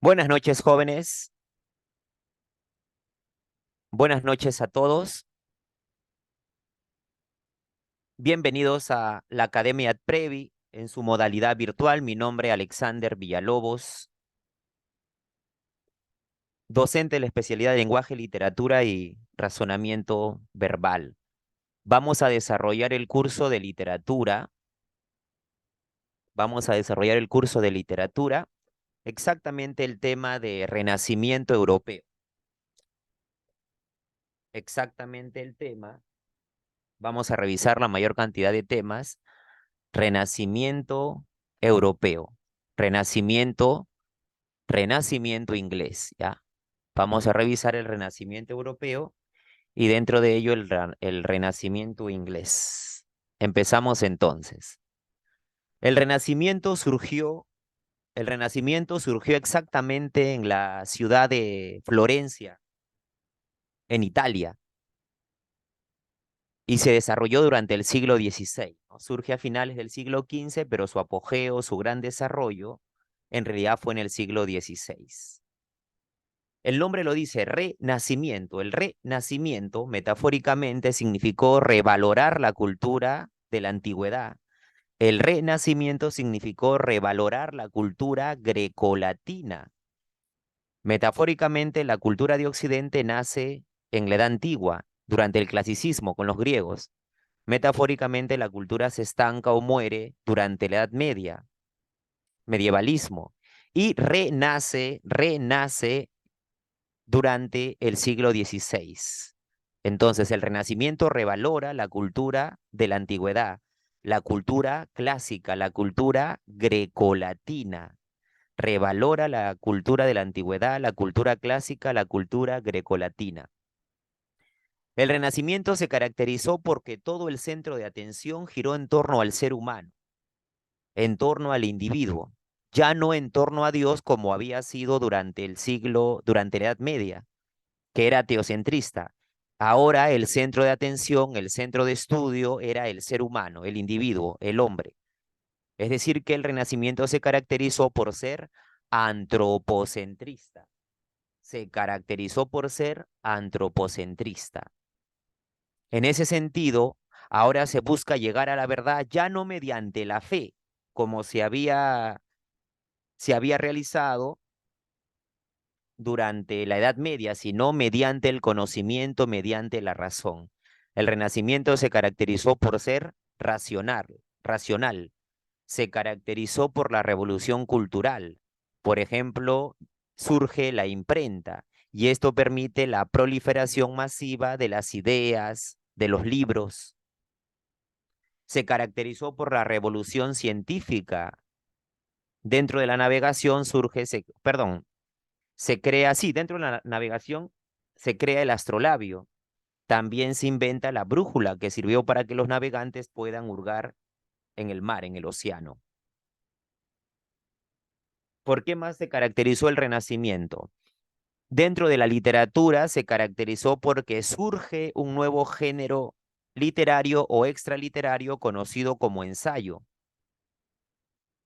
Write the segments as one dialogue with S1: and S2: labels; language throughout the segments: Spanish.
S1: Buenas noches, jóvenes. Buenas noches a todos. Bienvenidos a la Academia Previ en su modalidad virtual. Mi nombre es Alexander Villalobos, docente de la especialidad de lenguaje, literatura y razonamiento verbal. Vamos a desarrollar el curso de literatura. Vamos a desarrollar el curso de literatura, exactamente el tema de Renacimiento europeo. Exactamente el tema. Vamos a revisar la mayor cantidad de temas. Renacimiento europeo, renacimiento, renacimiento inglés, ¿ya? Vamos a revisar el renacimiento europeo y dentro de ello el renacimiento inglés. Empezamos entonces. El el renacimiento surgió exactamente en la ciudad de Florencia, en Italia, y se desarrolló durante el siglo XVI, ¿no? Surge a finales del siglo XV, pero su apogeo, su gran desarrollo, en realidad fue en el siglo XVI. El nombre lo dice renacimiento. El renacimiento, metafóricamente, significó revalorar la cultura de la antigüedad. El renacimiento significó revalorar la cultura grecolatina. Metafóricamente, la cultura de Occidente nace en la Edad Antigua, durante el clasicismo con los griegos. Metafóricamente, la cultura se estanca o muere durante la Edad Media, medievalismo, y renace durante el siglo XVI. Entonces, el Renacimiento revalora la cultura de la antigüedad, la cultura clásica, la cultura grecolatina. Revalora la cultura de la antigüedad, la cultura clásica, la cultura grecolatina. El Renacimiento se caracterizó porque todo el centro de atención giró en torno al ser humano, en torno al individuo, ya no en torno a Dios como había sido durante la Edad Media, que era teocentrista. Ahora el centro de atención, el centro de estudio era el ser humano, el individuo, el hombre. Es decir, que el Renacimiento se caracterizó por ser antropocentrista. Se caracterizó por ser antropocentrista. En ese sentido, ahora se busca llegar a la verdad ya no mediante la fe, como se había realizado durante la Edad Media, sino mediante el conocimiento, mediante la razón. El Renacimiento se caracterizó por ser racional. Se caracterizó por la revolución cultural. Por ejemplo, surge la imprenta y esto permite la proliferación masiva de las ideas, de los libros. Se caracterizó por la revolución científica. Dentro de la navegación se crea, sí, dentro de la navegación se crea el astrolabio. También se inventa la brújula que sirvió para que los navegantes puedan hurgar en el mar, en el océano. ¿Por qué más se caracterizó el Renacimiento? Dentro de la literatura se caracterizó porque surge un nuevo género literario o extraliterario conocido como ensayo.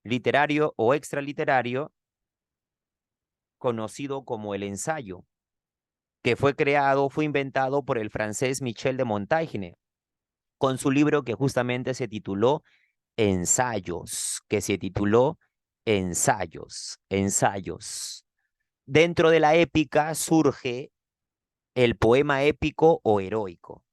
S1: Literario o extraliterario conocido como el ensayo, que fue inventado por el francés Michel de Montaigne, con su libro que justamente se tituló Ensayos. Dentro de la épica surge el poema épico o heroico.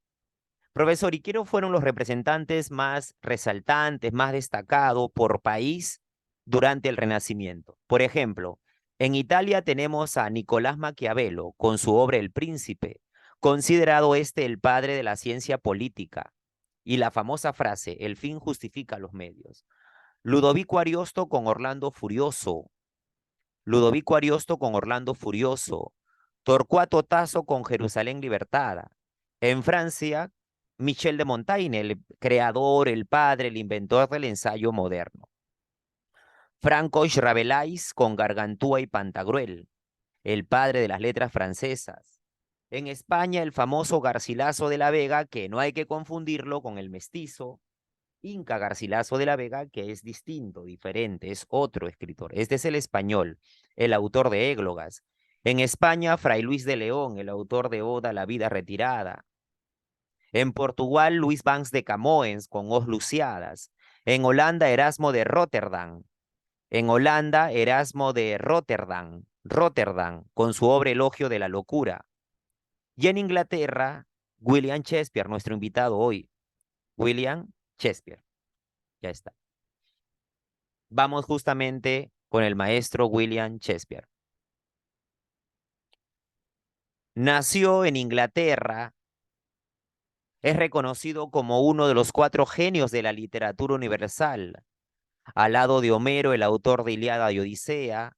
S1: Profesor, ¿y quiénes fueron los representantes más resaltantes, más destacados por país durante el Renacimiento? Por ejemplo, en Italia tenemos a Nicolás Maquiavelo con su obra El Príncipe, considerado este el padre de la ciencia política, y la famosa frase, el fin justifica los medios. Ludovico Ariosto con Orlando Furioso, Ludovico Ariosto con Orlando Furioso, Torcuato Tasso con Jerusalén Libertada. En Francia, Michel de Montaigne, el creador, el padre, el inventor del ensayo moderno. Francois Rabelais con Gargantúa y Pantagruel, el padre de las letras francesas. En España, el famoso Garcilaso de la Vega, que no hay que confundirlo con el mestizo, Inca Garcilaso de la Vega, que es distinto, diferente, es otro escritor. Este es el español, el autor de Églogas. En España, Fray Luis de León, el autor de Oda a la vida retirada. En Portugal, Luis Banks de Camoens, con Os Luciadas. En Holanda, Erasmo de Rotterdam. En Holanda, Erasmo de Rotterdam, con su obra Elogio de la Locura. Y en Inglaterra, William Shakespeare, nuestro invitado hoy. William Shakespeare. Ya está. Vamos justamente con el maestro William Shakespeare. Nació en Inglaterra, es reconocido como uno de los 4 genios de la literatura universal, al lado de Homero, el autor de Ilíada y Odisea,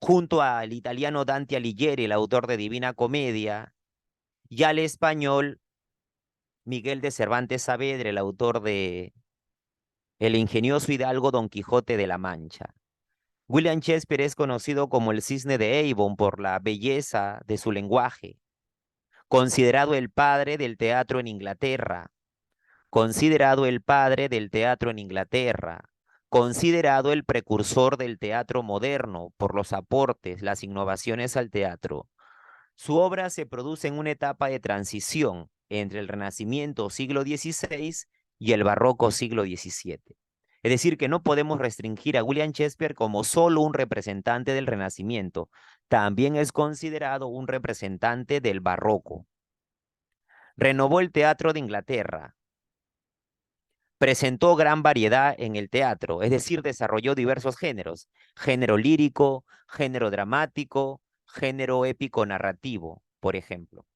S1: junto al italiano Dante Alighieri, el autor de Divina Comedia, y al español Miguel de Cervantes Saavedra, el autor de El ingenioso hidalgo Don Quijote de la Mancha. William Shakespeare es conocido como el Cisne de Avon por la belleza de su lenguaje, considerado el padre del teatro en Inglaterra, considerado el padre del teatro en Inglaterra, considerado el precursor del teatro moderno por los aportes, las innovaciones al teatro. Su obra se produce en una etapa de transición entre el Renacimiento siglo XVI y el Barroco siglo XVII. Es decir, que no podemos restringir a William Shakespeare como solo un representante del Renacimiento. También es considerado un representante del Barroco. Renovó el teatro de Inglaterra. Presentó gran variedad en el teatro, es decir, desarrolló diversos géneros: género lírico, género dramático, género épico narrativo, por ejemplo.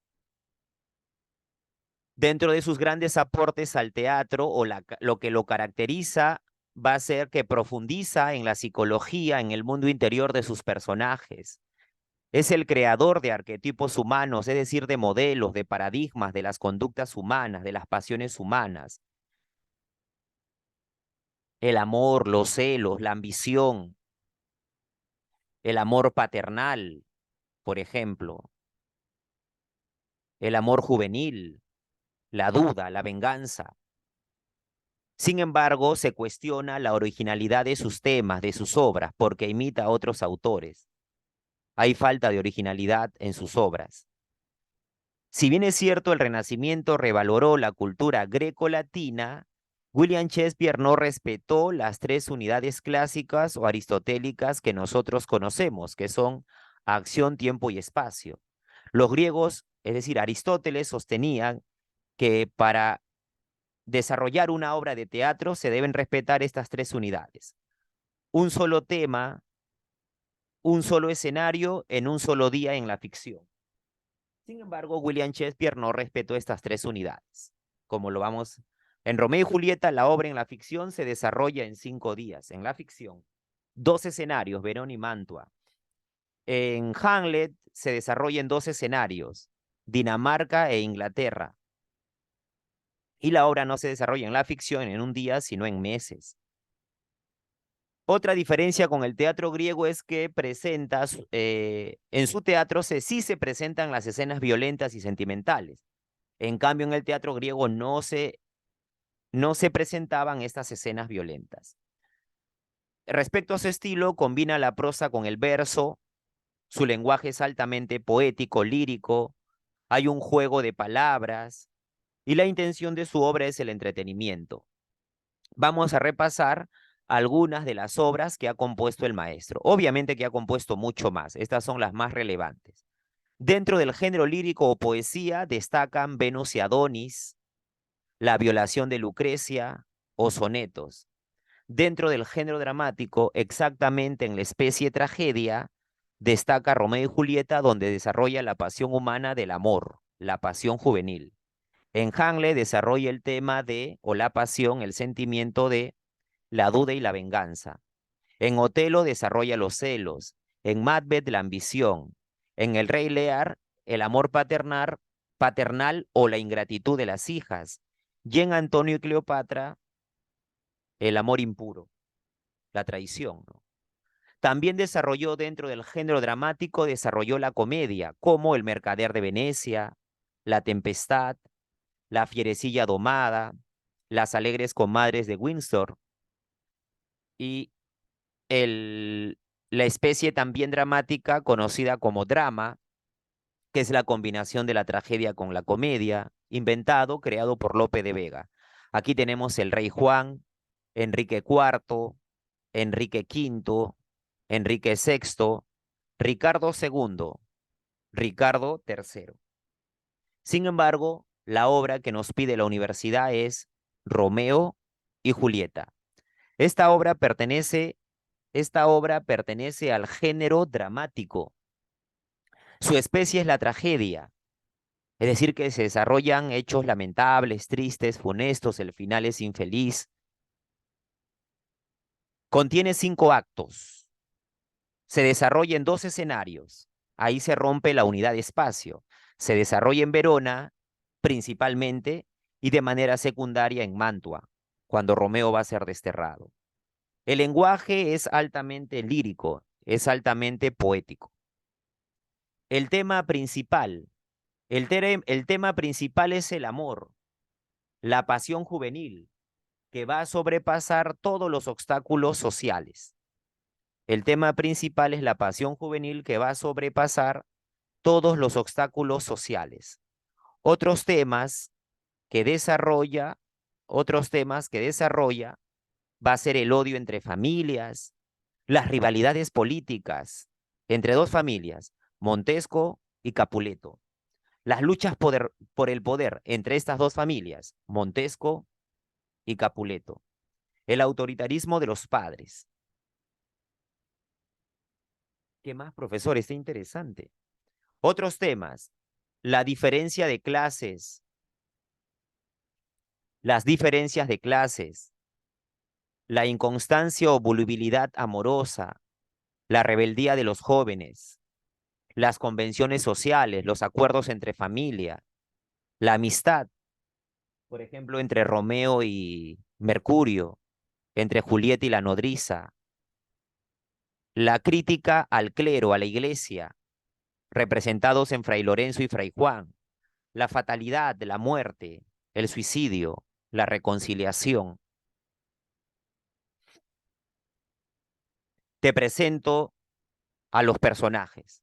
S1: Dentro de sus grandes aportes al teatro, lo que lo caracteriza va a ser que profundiza en la psicología, en el mundo interior de sus personajes. Es el creador de arquetipos humanos, es decir, de modelos, de paradigmas, de las conductas humanas, de las pasiones humanas. El amor, los celos, la ambición, el amor paternal, por ejemplo, el amor juvenil, la duda, la venganza. Sin embargo, se cuestiona la originalidad de sus temas, de sus obras, porque imita a otros autores. Hay falta de originalidad en sus obras. Si bien es cierto, el Renacimiento revaloró la cultura greco-latina, William Shakespeare no respetó las 3 unidades clásicas o aristotélicas que nosotros conocemos, que son acción, tiempo y espacio. Los griegos, es decir, Aristóteles, sostenían que para desarrollar una obra de teatro se deben respetar estas 3 unidades. Un solo tema, un solo escenario en un solo día en la ficción. Sin embargo, William Shakespeare no respetó estas 3 unidades. Como lo vamos, en Romeo y Julieta, la obra en la ficción se desarrolla en 5 días. En la ficción, 2 escenarios, Verón y Mantua. En Hamlet se desarrolla en 2 escenarios, Dinamarca e Inglaterra. Y la obra no se desarrolla en la ficción en un día, sino en meses. Otra diferencia con el teatro griego es que en su teatro sí se presentan las escenas violentas y sentimentales. En cambio, en el teatro griego no se presentaban estas escenas violentas. Respecto a su estilo, combina la prosa con el verso, su lenguaje es altamente poético, lírico, hay un juego de palabras y la intención de su obra es el entretenimiento. Vamos a repasar algunas de las obras que ha compuesto el maestro. Obviamente que ha compuesto mucho más, estas son las más relevantes. Dentro del género lírico o poesía destacan Venus y Adonis, La violación de Lucrecia o sonetos. Dentro del género dramático, exactamente en la especie tragedia, destaca Romeo y Julieta, donde desarrolla la pasión humana del amor, la pasión juvenil. En Hamlet desarrolla el tema o la pasión, el sentimiento de la duda y la venganza. En Otelo desarrolla los celos. En Macbeth la ambición. En El Rey Lear, el amor paternal o la ingratitud de las hijas. Y en Antonio y Cleopatra, el amor impuro, la traición, ¿no? También desarrolló dentro del género dramático, desarrolló la comedia, como El mercader de Venecia, La tempestad, La fierecilla domada, Las alegres comadres de Windsor y el, la especie también dramática conocida como drama, que es la combinación de la tragedia con la comedia, inventado, creado por Lope de Vega. Aquí tenemos el rey Juan, Enrique IV, Enrique V, Enrique VI, Ricardo II, Ricardo III. Sin embargo, la obra que nos pide la universidad es Romeo y Julieta. Esta obra pertenece, esta obra pertenece al género dramático. Su especie es la tragedia, es decir, que se desarrollan hechos lamentables, tristes, funestos, el final es infeliz. Contiene 5 actos. Se desarrolla en 2 escenarios. Ahí se rompe la unidad de espacio. Se desarrolla en Verona, principalmente, y de manera secundaria en Mantua, cuando Romeo va a ser desterrado. El lenguaje es altamente lírico, es altamente poético. El tema principal, el tema principal es el amor, la pasión juvenil, que va a sobrepasar todos los obstáculos sociales. El tema principal es la pasión juvenil que va a sobrepasar todos los obstáculos sociales. Otros temas que desarrolla, otros temas que desarrolla va a ser el odio entre familias, las rivalidades políticas entre dos familias, Montesco y Capuleto. Las luchas por el poder entre estas dos familias, Montesco y Capuleto. El autoritarismo de los padres. ¿Qué más, profesor? Está interesante. Otros temas, la diferencia de clases, las diferencias de clases, la inconstancia o volubilidad amorosa, la rebeldía de los jóvenes, las convenciones sociales, los acuerdos entre familia, la amistad, por ejemplo, entre Romeo y Mercurio, entre Julieta y la nodriza, la crítica al clero, a la iglesia, representados en Fray Lorenzo y Fray Juan, la fatalidad, la muerte, el suicidio, la reconciliación. Te presento a los personajes.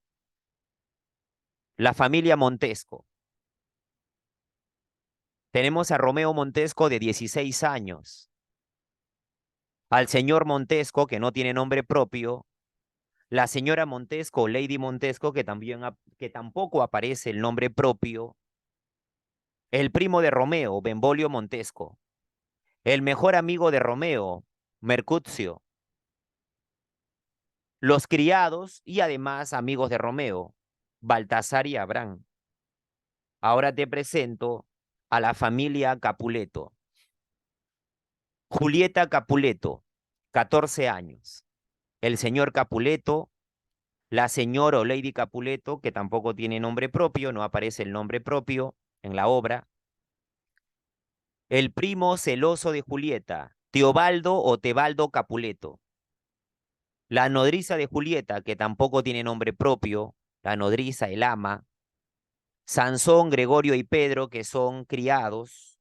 S1: La familia Montesco. Tenemos a Romeo Montesco de 16 años, al señor Montesco, que no tiene nombre propio, la señora Montesco, Lady Montesco, que tampoco aparece el nombre propio, el primo de Romeo, Benvolio Montesco, el mejor amigo de Romeo, Mercutio, los criados y además amigos de Romeo, Baltasar y Abraham. Ahora te presento a la familia Capuleto. Julieta Capuleto, 14 años. El señor Capuleto, la señora o Lady Capuleto, que tampoco tiene nombre propio, no aparece el nombre propio en la obra. El primo celoso de Julieta, Teobaldo o Tebaldo Capuleto. La nodriza de Julieta, que tampoco tiene nombre propio, la nodriza, el ama. Sansón, Gregorio y Pedro, que son criados.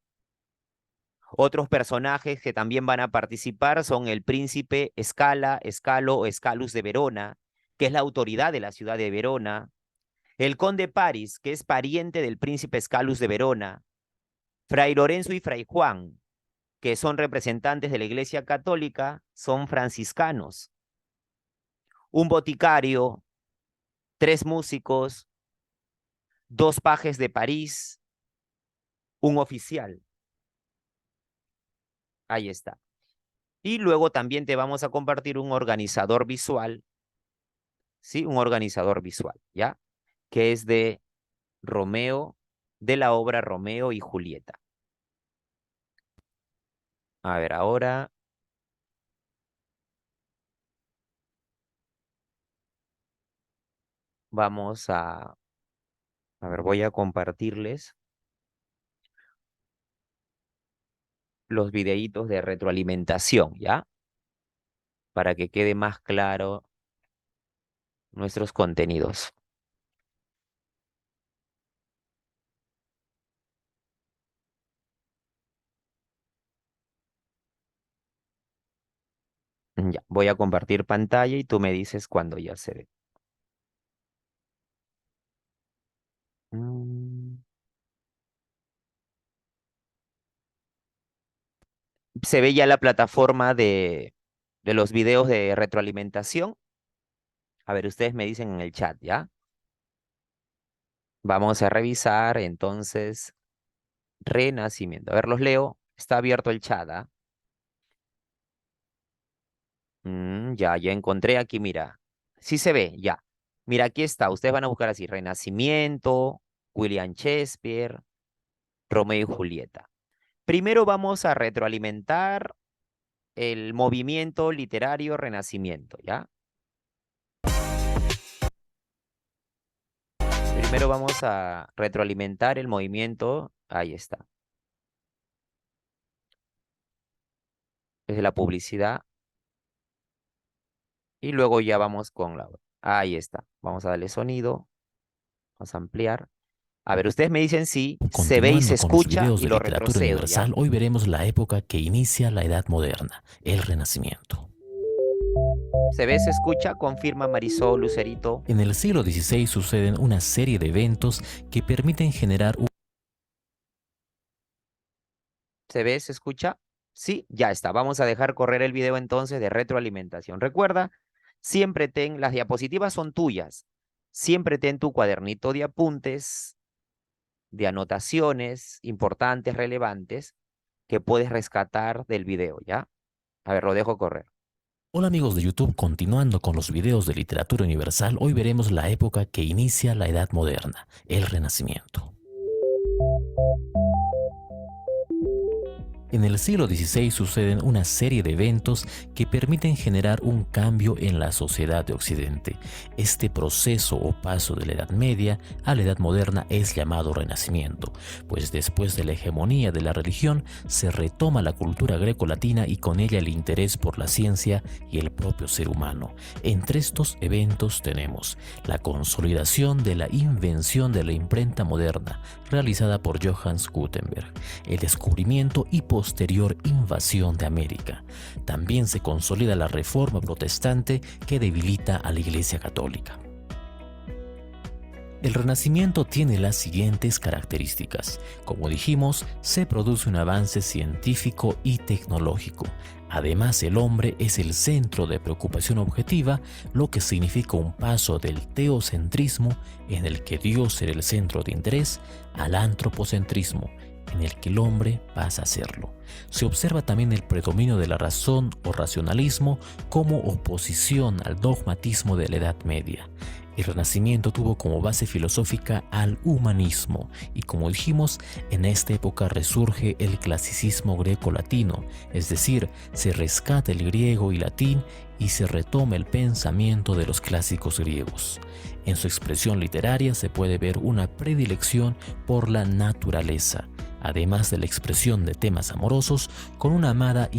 S1: Otros personajes que también van a participar son el príncipe Escala, Escalo o Escalus de Verona, que es la autoridad de la ciudad de Verona. El conde Paris, que es pariente del príncipe Escalus de Verona. Fray Lorenzo y Fray Juan, que son representantes de la Iglesia Católica, son franciscanos. Un boticario, 3 músicos, 2 pajes de París, un oficial. Ahí está. Y luego también te vamos a compartir un organizador visual, ¿sí? Un organizador visual, ¿ya? Que es de Romeo, de la obra Romeo y Julieta. A ver, ahora vamos a ver, voy a compartirles los videitos de retroalimentación, ¿ya? Para que quede más claro nuestros contenidos. Ya, voy a compartir pantalla y tú me dices cuando ya se ve. Mm, Se ve ya la plataforma de los videos de retroalimentación. A ver, ustedes me dicen en el chat, ¿ya? Vamos a revisar entonces Renacimiento. A ver, los leo. Está abierto el chat, ¿ah? Ya encontré aquí, mira. Sí se ve, ya. Mira, aquí está. Ustedes van a buscar así, Renacimiento, William Shakespeare, Romeo y Julieta. Primero vamos a retroalimentar el movimiento literario Renacimiento, ¿ya? Primero vamos a retroalimentar el movimiento. Ahí está. Es la publicidad. Y luego ya vamos con la... Ahí está. Vamos a darle sonido. Vamos a ampliar. A ver, ustedes me dicen si se ve y se
S2: Continuando con los
S1: escucha
S2: videos
S1: y
S2: de
S1: lo
S2: literatura
S1: retrocedo, ¿ya?
S2: universal, hoy veremos la época que inicia la Edad Moderna, el Renacimiento.
S1: ¿Se ve, se escucha? Confirma Marisol, Lucerito.
S2: En el siglo XVI suceden una serie de eventos que permiten generar un...
S1: ¿Se ve, se escucha? Sí, ya está. Vamos a dejar correr el video entonces de retroalimentación. Recuerda, siempre las diapositivas son tuyas. Siempre ten tu cuadernito de apuntes, de anotaciones importantes, relevantes, que puedes rescatar del video, ¿ya? A ver, lo dejo correr.
S2: Hola amigos de YouTube, continuando con los videos de literatura universal, hoy veremos la época que inicia la Edad Moderna, el Renacimiento. En el siglo XVI suceden una serie de eventos que permiten generar un cambio en la sociedad de Occidente. Este proceso o paso de la Edad Media a la Edad Moderna es llamado Renacimiento, pues después de la hegemonía de la religión se retoma la cultura greco-latina y con ella el interés por la ciencia y el propio ser humano. Entre estos eventos tenemos la consolidación de la invención de la imprenta moderna, realizada por Johannes Gutenberg, el descubrimiento y posterior invasión de América. También se consolida la reforma protestante que debilita a la Iglesia Católica. El Renacimiento tiene las siguientes características. Como dijimos, se produce un avance científico y tecnológico. Además, el hombre es el centro de preocupación objetiva, lo que significa un paso del teocentrismo, en el que Dios era el centro de interés, al antropocentrismo, en el que el hombre pasa a serlo. Se observa también el predominio de la razón o racionalismo como oposición al dogmatismo de la Edad Media. El Renacimiento tuvo como base filosófica al humanismo y, como dijimos, en esta época resurge el clasicismo greco-latino, es decir, se rescata el griego y latín y se retoma el pensamiento de los clásicos griegos. En su expresión literaria se puede ver una predilección por la naturaleza, además de la expresión de temas amorosos con una amada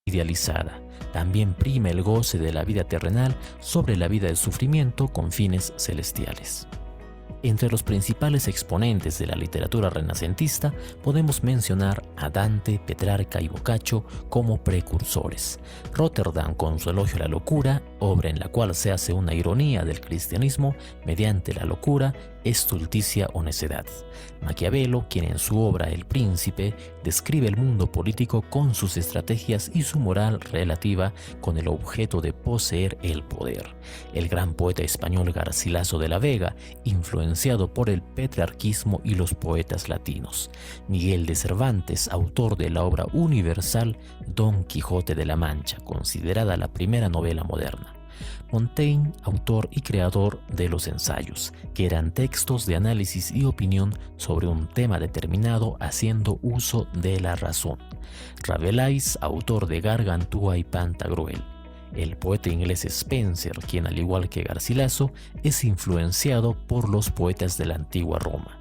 S2: idealizada. También prima el goce de la vida terrenal sobre la vida del sufrimiento con fines celestiales. Entre los principales exponentes de la literatura renacentista podemos mencionar a Dante, Petrarca y Boccaccio como precursores. Rotterdam con su Elogio a la locura, obra en la cual se hace una ironía del cristianismo mediante la locura, estulticia o necedad. Maquiavelo, quien en su obra El Príncipe describe el mundo político con sus estrategias y su moral relativa con el objeto de poseer el poder. El gran poeta español Garcilaso de la Vega, influenciado por el petrarquismo y los poetas latinos. Miguel de Cervantes, autor de la obra universal Don Quijote de la Mancha, considerada la primera novela moderna. Montaigne, autor y creador de los ensayos, que eran textos de análisis y opinión sobre un tema determinado haciendo uso de la razón. Rabelais, autor de Gargantúa y Pantagruel. El poeta inglés Spenser, quien al igual que Garcilaso, es influenciado por los poetas de la antigua Roma.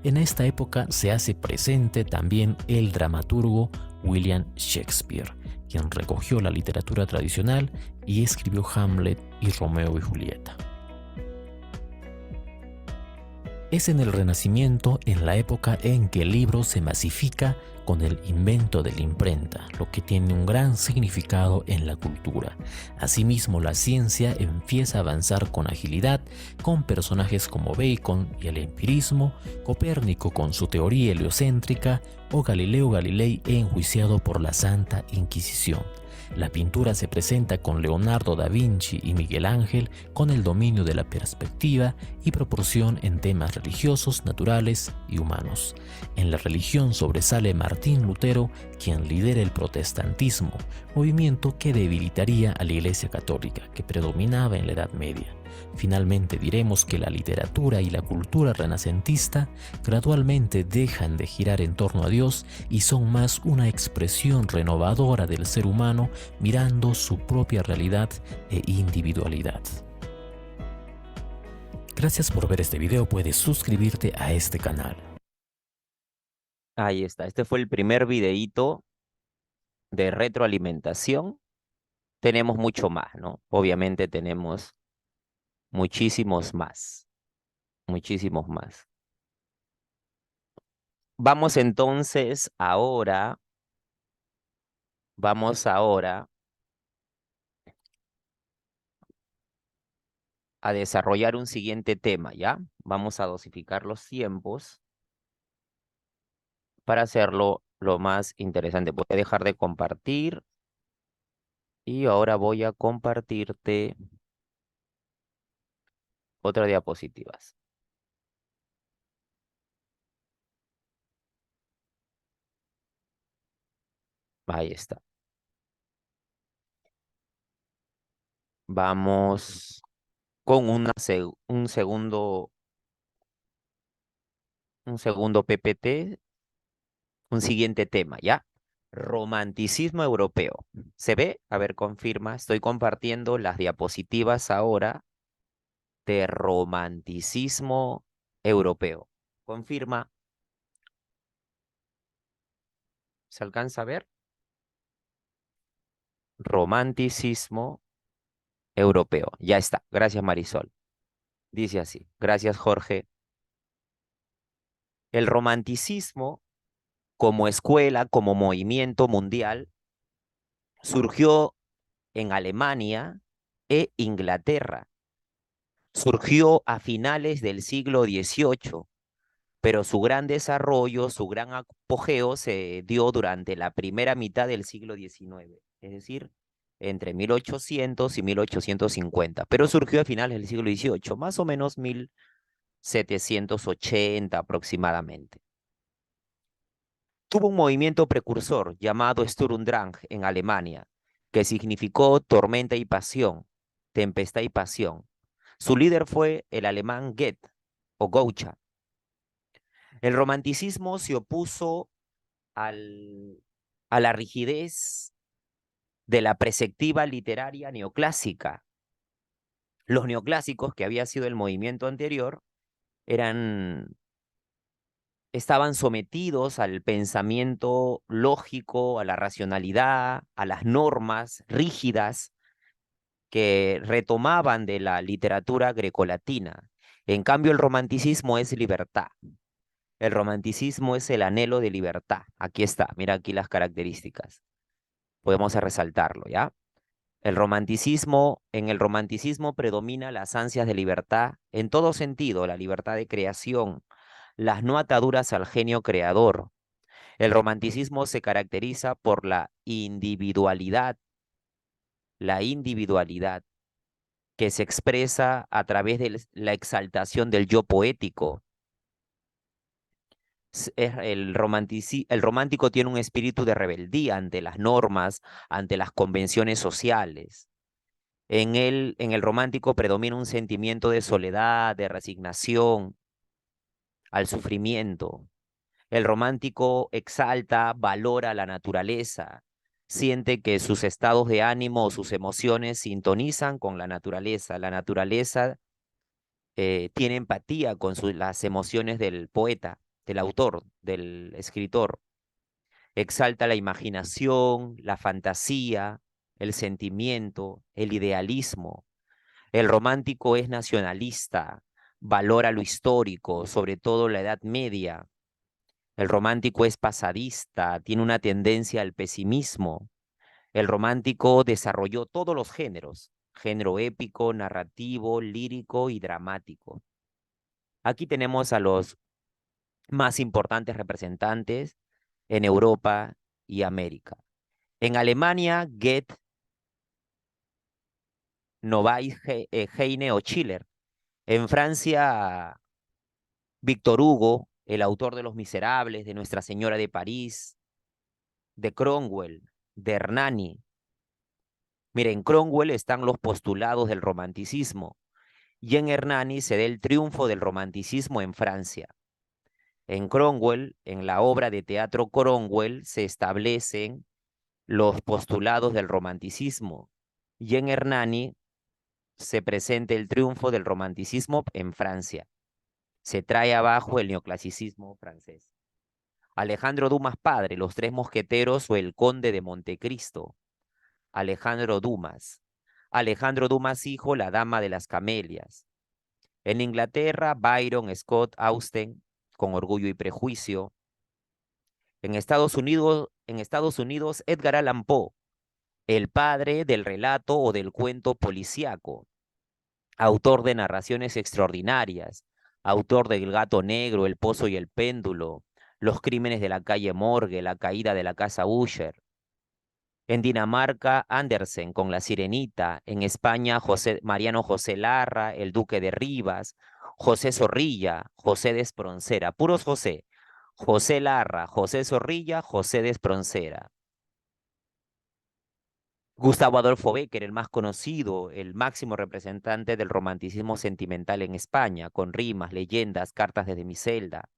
S2: En esta época se hace presente también el dramaturgo William Shakespeare, quien recogió la literatura tradicional y escribió Hamlet y Romeo y Julieta. Es en el Renacimiento, en la época en que el libro se masifica con el invento de la imprenta, lo que tiene un gran significado en la cultura. Asimismo, la ciencia empieza a avanzar con agilidad, con personajes como Bacon y el empirismo, Copérnico con su teoría heliocéntrica o Galileo Galilei enjuiciado por la Santa Inquisición. La pintura se presenta con Leonardo da Vinci y Miguel Ángel con el dominio de la perspectiva y proporción en temas religiosos, naturales y humanos. En la religión sobresale Martín Lutero, quien lidera el protestantismo, movimiento que debilitaría a la Iglesia Católica, que predominaba en la Edad Media. Finalmente diremos que la literatura y la cultura renacentista gradualmente dejan de girar en torno a Dios y son más una expresión renovadora del ser humano mirando su propia realidad e individualidad. Gracias por ver este video, puedes suscribirte a este canal.
S1: Ahí está, este fue el primer videíto de retroalimentación. Tenemos mucho más, ¿no? Obviamente tenemos muchísimos más, muchísimos más. Vamos entonces ahora, vamos ahora a desarrollar un siguiente tema, ¿ya? Vamos a dosificar los tiempos para hacerlo lo más interesante. Voy a dejar de compartir y ahora voy a compartirte otras diapositivas. Ahí está. Vamos con un segundo PPT, un siguiente tema, ¿ya? Romanticismo europeo. ¿Se ve? A ver, confirma. Estoy compartiendo las diapositivas ahora de romanticismo europeo. Confirma. ¿Se alcanza a ver? Romanticismo europeo. Ya está. Gracias, Marisol. Dice así. Gracias, Jorge. El romanticismo como escuela, como movimiento mundial, surgió en Alemania e Inglaterra. Surgió a finales del siglo XVIII, pero su gran desarrollo, su gran apogeo se dio durante la primera mitad del siglo XIX, es decir, entre 1800 y 1850, pero surgió a finales del siglo XVIII, más o menos 1780 aproximadamente. Tuvo un movimiento precursor llamado Sturm und Drang en Alemania, que significó tormenta y pasión, tempestad y pasión. Su líder fue el alemán Goethe o Goethe. El romanticismo se opuso a la rigidez de la perspectiva literaria neoclásica. Los neoclásicos, que había sido el movimiento anterior, estaban sometidos al pensamiento lógico, a la racionalidad, a las normas rígidas que retomaban de la literatura grecolatina. En cambio, el romanticismo es libertad. El romanticismo es el anhelo de libertad. Aquí está, mira aquí las características. Podemos resaltarlo, ¿ya? En el romanticismo predomina las ansias de libertad en todo sentido, la libertad de creación, las no ataduras al genio creador. El romanticismo se caracteriza por la individualidad que se expresa a través de la exaltación del yo poético. El romántico tiene un espíritu de rebeldía ante las normas, ante las convenciones sociales. En el romántico predomina un sentimiento de soledad, de resignación al sufrimiento. El romántico exalta, valora la naturaleza, siente que sus estados de ánimo o sus emociones sintonizan con la naturaleza. La naturaleza tiene empatía con las emociones del poeta, del autor, del escritor. Exalta la imaginación, la fantasía, el sentimiento, el idealismo. El romántico es nacionalista, valora lo histórico, sobre todo la Edad Media. El romántico es pasadista, tiene una tendencia al pesimismo. El romántico desarrolló todos los géneros, género épico, narrativo, lírico y dramático. Aquí tenemos a los más importantes representantes en Europa y América. En Alemania, Goethe, Novaes, Heine o Schiller. En Francia, Víctor Hugo, el autor de Los Miserables, de Nuestra Señora de París, de Cromwell, de Hernani. Miren, en Cromwell están los postulados del romanticismo y en Hernani se da el triunfo del romanticismo en Francia. En Cromwell, en la obra de teatro Cromwell, se establecen los postulados del romanticismo y en Hernani se presenta el triunfo del romanticismo en Francia. Se trae abajo el neoclasicismo francés. Alejandro Dumas padre, Los Tres Mosqueteros o El Conde de Montecristo. Alejandro Dumas. Alejandro Dumas hijo, La Dama de las Camelias. En Inglaterra, Byron, Scott, Austen, Con Orgullo y Prejuicio. En Estados Unidos, Edgar Allan Poe, el padre del relato o del cuento policíaco, autor de narraciones extraordinarias, autor de El gato negro, El pozo y el péndulo, Los crímenes de la calle Morgue, La caída de la casa Usher. En Dinamarca, Andersen con La Sirenita. En España, Mariano José Larra, El Duque de Rivas, José Zorrilla, José de Espronceda. Puros José. José Larra, José Zorrilla, José de Espronceda. Gustavo Adolfo Bécquer, el más conocido, el máximo representante del romanticismo sentimental en España, con rimas, leyendas, cartas desde mi celda.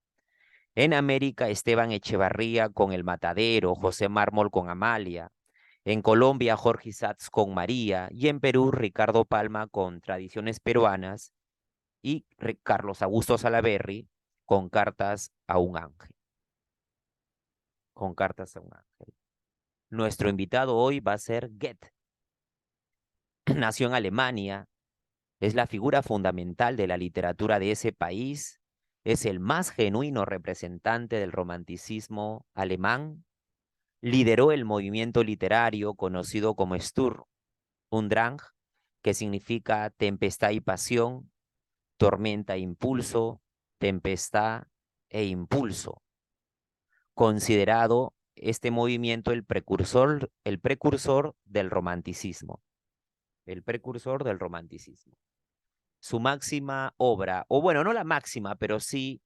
S1: En América, Esteban Echevarría con El Matadero, José Mármol con Amalia. En Colombia, Jorge Isaacs con María. Y en Perú, Ricardo Palma con Tradiciones Peruanas. Y Carlos Augusto Salaverry con Cartas a un Ángel. Con Cartas a un Ángel. Nuestro invitado hoy va a ser Goethe. Nació en Alemania, es la figura fundamental de la literatura de ese país, es el más genuino representante del romanticismo alemán, lideró el movimiento literario conocido como Sturm und Drang, que significa tempestad y pasión, tormenta e impulso, tempestad e impulso. Considerado este movimiento el precursor del romanticismo. El precursor del romanticismo. Su máxima obra, o bueno, no la máxima, pero sí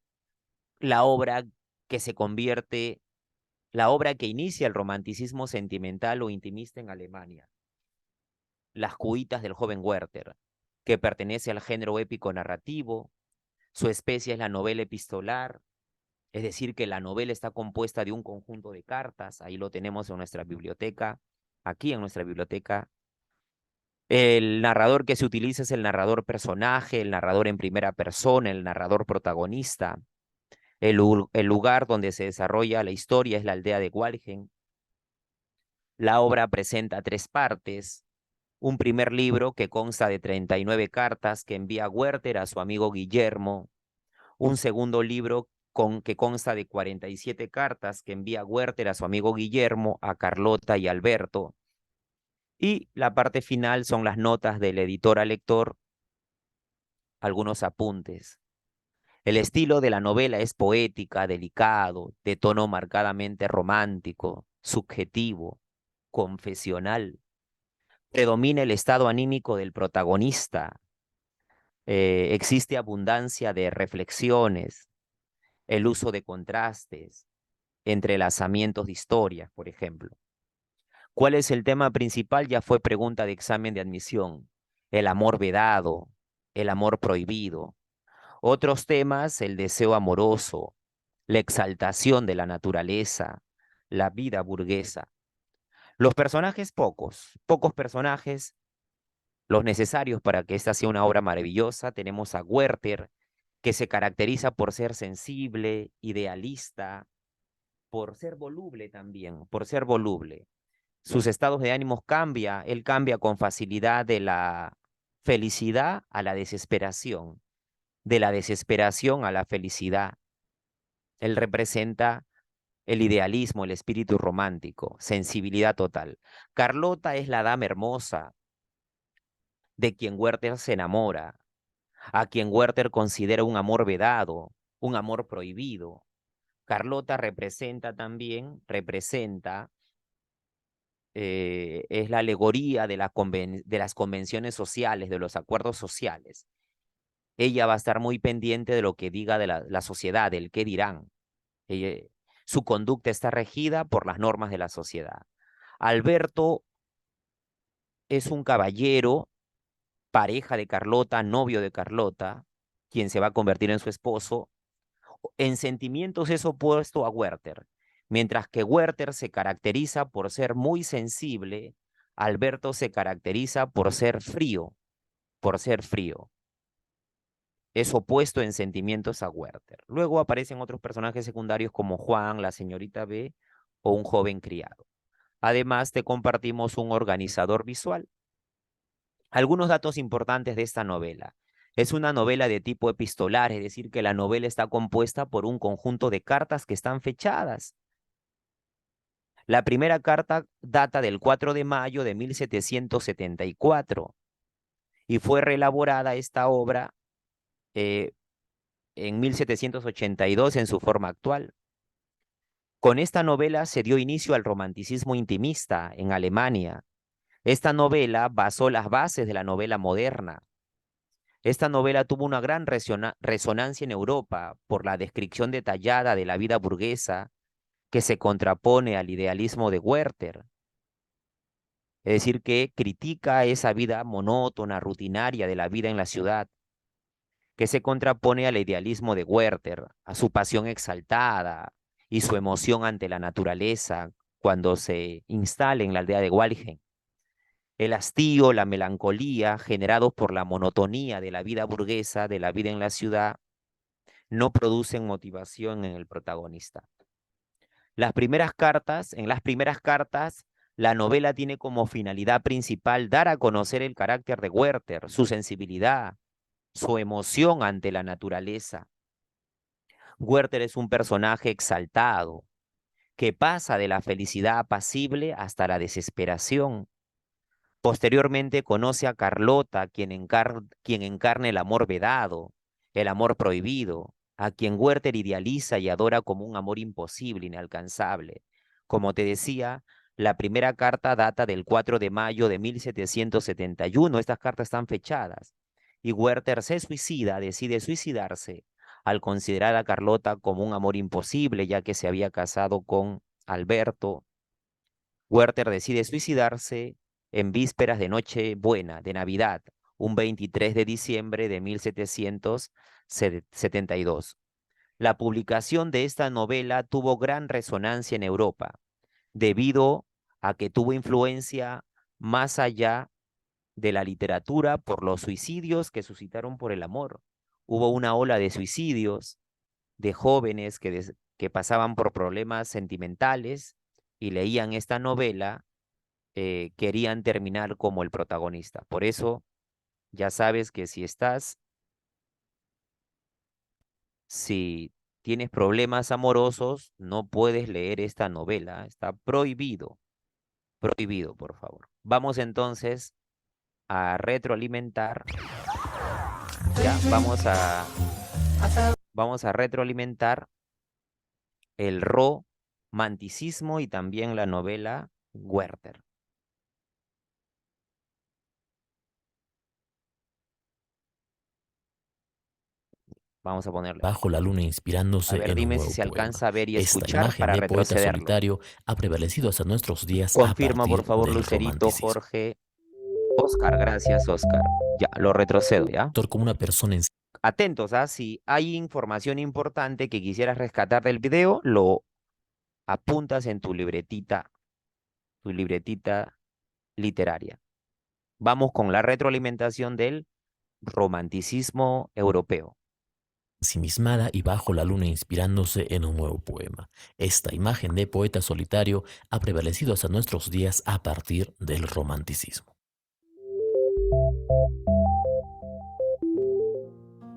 S1: la obra que se convierte, la obra que inicia el romanticismo sentimental o intimista en Alemania. Las cuitas del joven Werther, que pertenece al género épico narrativo. Su especie es la novela epistolar, es decir, que la novela está compuesta de un conjunto de cartas. Ahí lo tenemos en nuestra biblioteca, aquí en nuestra biblioteca. El narrador que se utiliza es el narrador personaje, el narrador en primera persona, el narrador protagonista. El lugar donde se desarrolla la historia es la aldea de Walgen. La obra presenta 3 partes. Un primer libro que consta de 39 cartas que envía Werther a su amigo Guillermo. Un segundo libro que consta de 47 cartas que envía Werther a su amigo Guillermo, a Carlota y Alberto. Y la parte final son las notas del editor al lector, algunos apuntes. El estilo de la novela es poética, delicado, de tono marcadamente romántico, subjetivo, confesional. Predomina el estado anímico del protagonista. Existe abundancia de reflexiones, el uso de contrastes, entrelazamientos de historias, por ejemplo. ¿Cuál es el tema principal? Ya fue pregunta de examen de admisión. El amor vedado, el amor prohibido. Otros temas, el deseo amoroso, la exaltación de la naturaleza, la vida burguesa. Los personajes pocos personajes, los necesarios para que esta sea una obra maravillosa. Tenemos a Werther, que se caracteriza por ser sensible, idealista, por ser voluble también, por ser voluble. Sus estados de ánimos él cambia con facilidad de la felicidad a la desesperación. de la desesperación a la felicidad. Él representa el idealismo, el espíritu romántico, sensibilidad total. Carlota es la dama hermosa de quien Werther se enamora, a quien Werther considera un amor vedado, un amor prohibido. Carlota representa también, es la alegoría de las convenciones sociales, de los acuerdos sociales. Ella va a estar muy pendiente de lo que diga de la sociedad, del qué dirán. Su conducta está regida por las normas de la sociedad. Alberto es un caballero, pareja de Carlota, novio de Carlota, quien se va a convertir en su esposo. En sentimientos es opuesto a Werther. Mientras que Werther se caracteriza por ser muy sensible, Alberto se caracteriza por ser frío, por ser frío. Es opuesto en sentimientos a Werther. Luego aparecen otros personajes secundarios como Juan, la señorita B o un joven criado. Además, te compartimos un organizador visual. Algunos datos importantes de esta novela. Es una novela de tipo epistolar, es decir, que la novela está compuesta por un conjunto de cartas que están fechadas. La primera carta data del 4 de mayo de 1774 y fue reelaborada esta obra en 1782 en su forma actual. Con esta novela se dio inicio al romanticismo intimista en Alemania. Esta novela basó las bases de la novela moderna. Esta novela tuvo una gran resonancia en Europa por la descripción detallada de la vida burguesa que se contrapone al idealismo de Werther. Es decir, que critica esa vida monótona, rutinaria de la vida en la ciudad, que se contrapone al idealismo de Werther, a su pasión exaltada y su emoción ante la naturaleza cuando se instala en la aldea de Walgen. El hastío, la melancolía generados por la monotonía de la vida burguesa, de la vida en la ciudad, no producen motivación en el protagonista. En las primeras cartas, la novela tiene como finalidad principal dar a conocer el carácter de Werther, su sensibilidad, su emoción ante la naturaleza. Werther es un personaje exaltado, que pasa de la felicidad apacible hasta la desesperación. Posteriormente conoce a Carlota, quien encarna el amor vedado, el amor prohibido, a quien Werther idealiza y adora como un amor imposible, inalcanzable. Como te decía, la primera carta data del 4 de mayo de 1771. Estas cartas están fechadas. Y Werther se suicida, decide suicidarse, al considerar a Carlota como un amor imposible, ya que se había casado con Alberto. Werther decide suicidarse en vísperas de Nochebuena, de Navidad, un 23 de diciembre de 1772. La publicación de esta novela tuvo gran resonancia en Europa, debido a que tuvo influencia más allá de la literatura por los suicidios que suscitaron por el amor. Hubo una ola de suicidios de jóvenes que pasaban por problemas sentimentales y leían esta novela, querían terminar como el protagonista. Por eso, ya sabes que si tienes problemas amorosos, no puedes leer esta novela. Está prohibido. Prohibido, por favor. Vamos entonces a retroalimentar. Ya, vamos a retroalimentar el romanticismo y también la novela Werther. Vamos a ponerle.
S2: Bajo la luna
S1: A
S2: inspirándose
S1: ver,
S2: en un
S1: dime si
S2: nuevo
S1: se
S2: poema.
S1: alcanza a ver y
S2: Esta
S1: escuchar
S2: imagen
S1: para
S2: de poeta
S1: retrocederlo.
S2: solitario ha prevalecido hasta nuestros días a
S1: Confirma, por
S2: partir
S1: favor,
S2: del
S1: Lucerito,
S2: romanticismo.
S1: Jorge. Oscar, gracias, Oscar. Ya, lo retrocedo, ¿ya?
S2: Como una persona en
S1: Atentos, ¿ah? Si hay información importante que quisieras rescatar del video, lo apuntas en tu libretita literaria. Vamos con la retroalimentación del romanticismo europeo.
S2: ensimismada y bajo la luna inspirándose en un nuevo poema. Esta imagen de poeta solitario ha prevalecido hasta nuestros días a partir del romanticismo.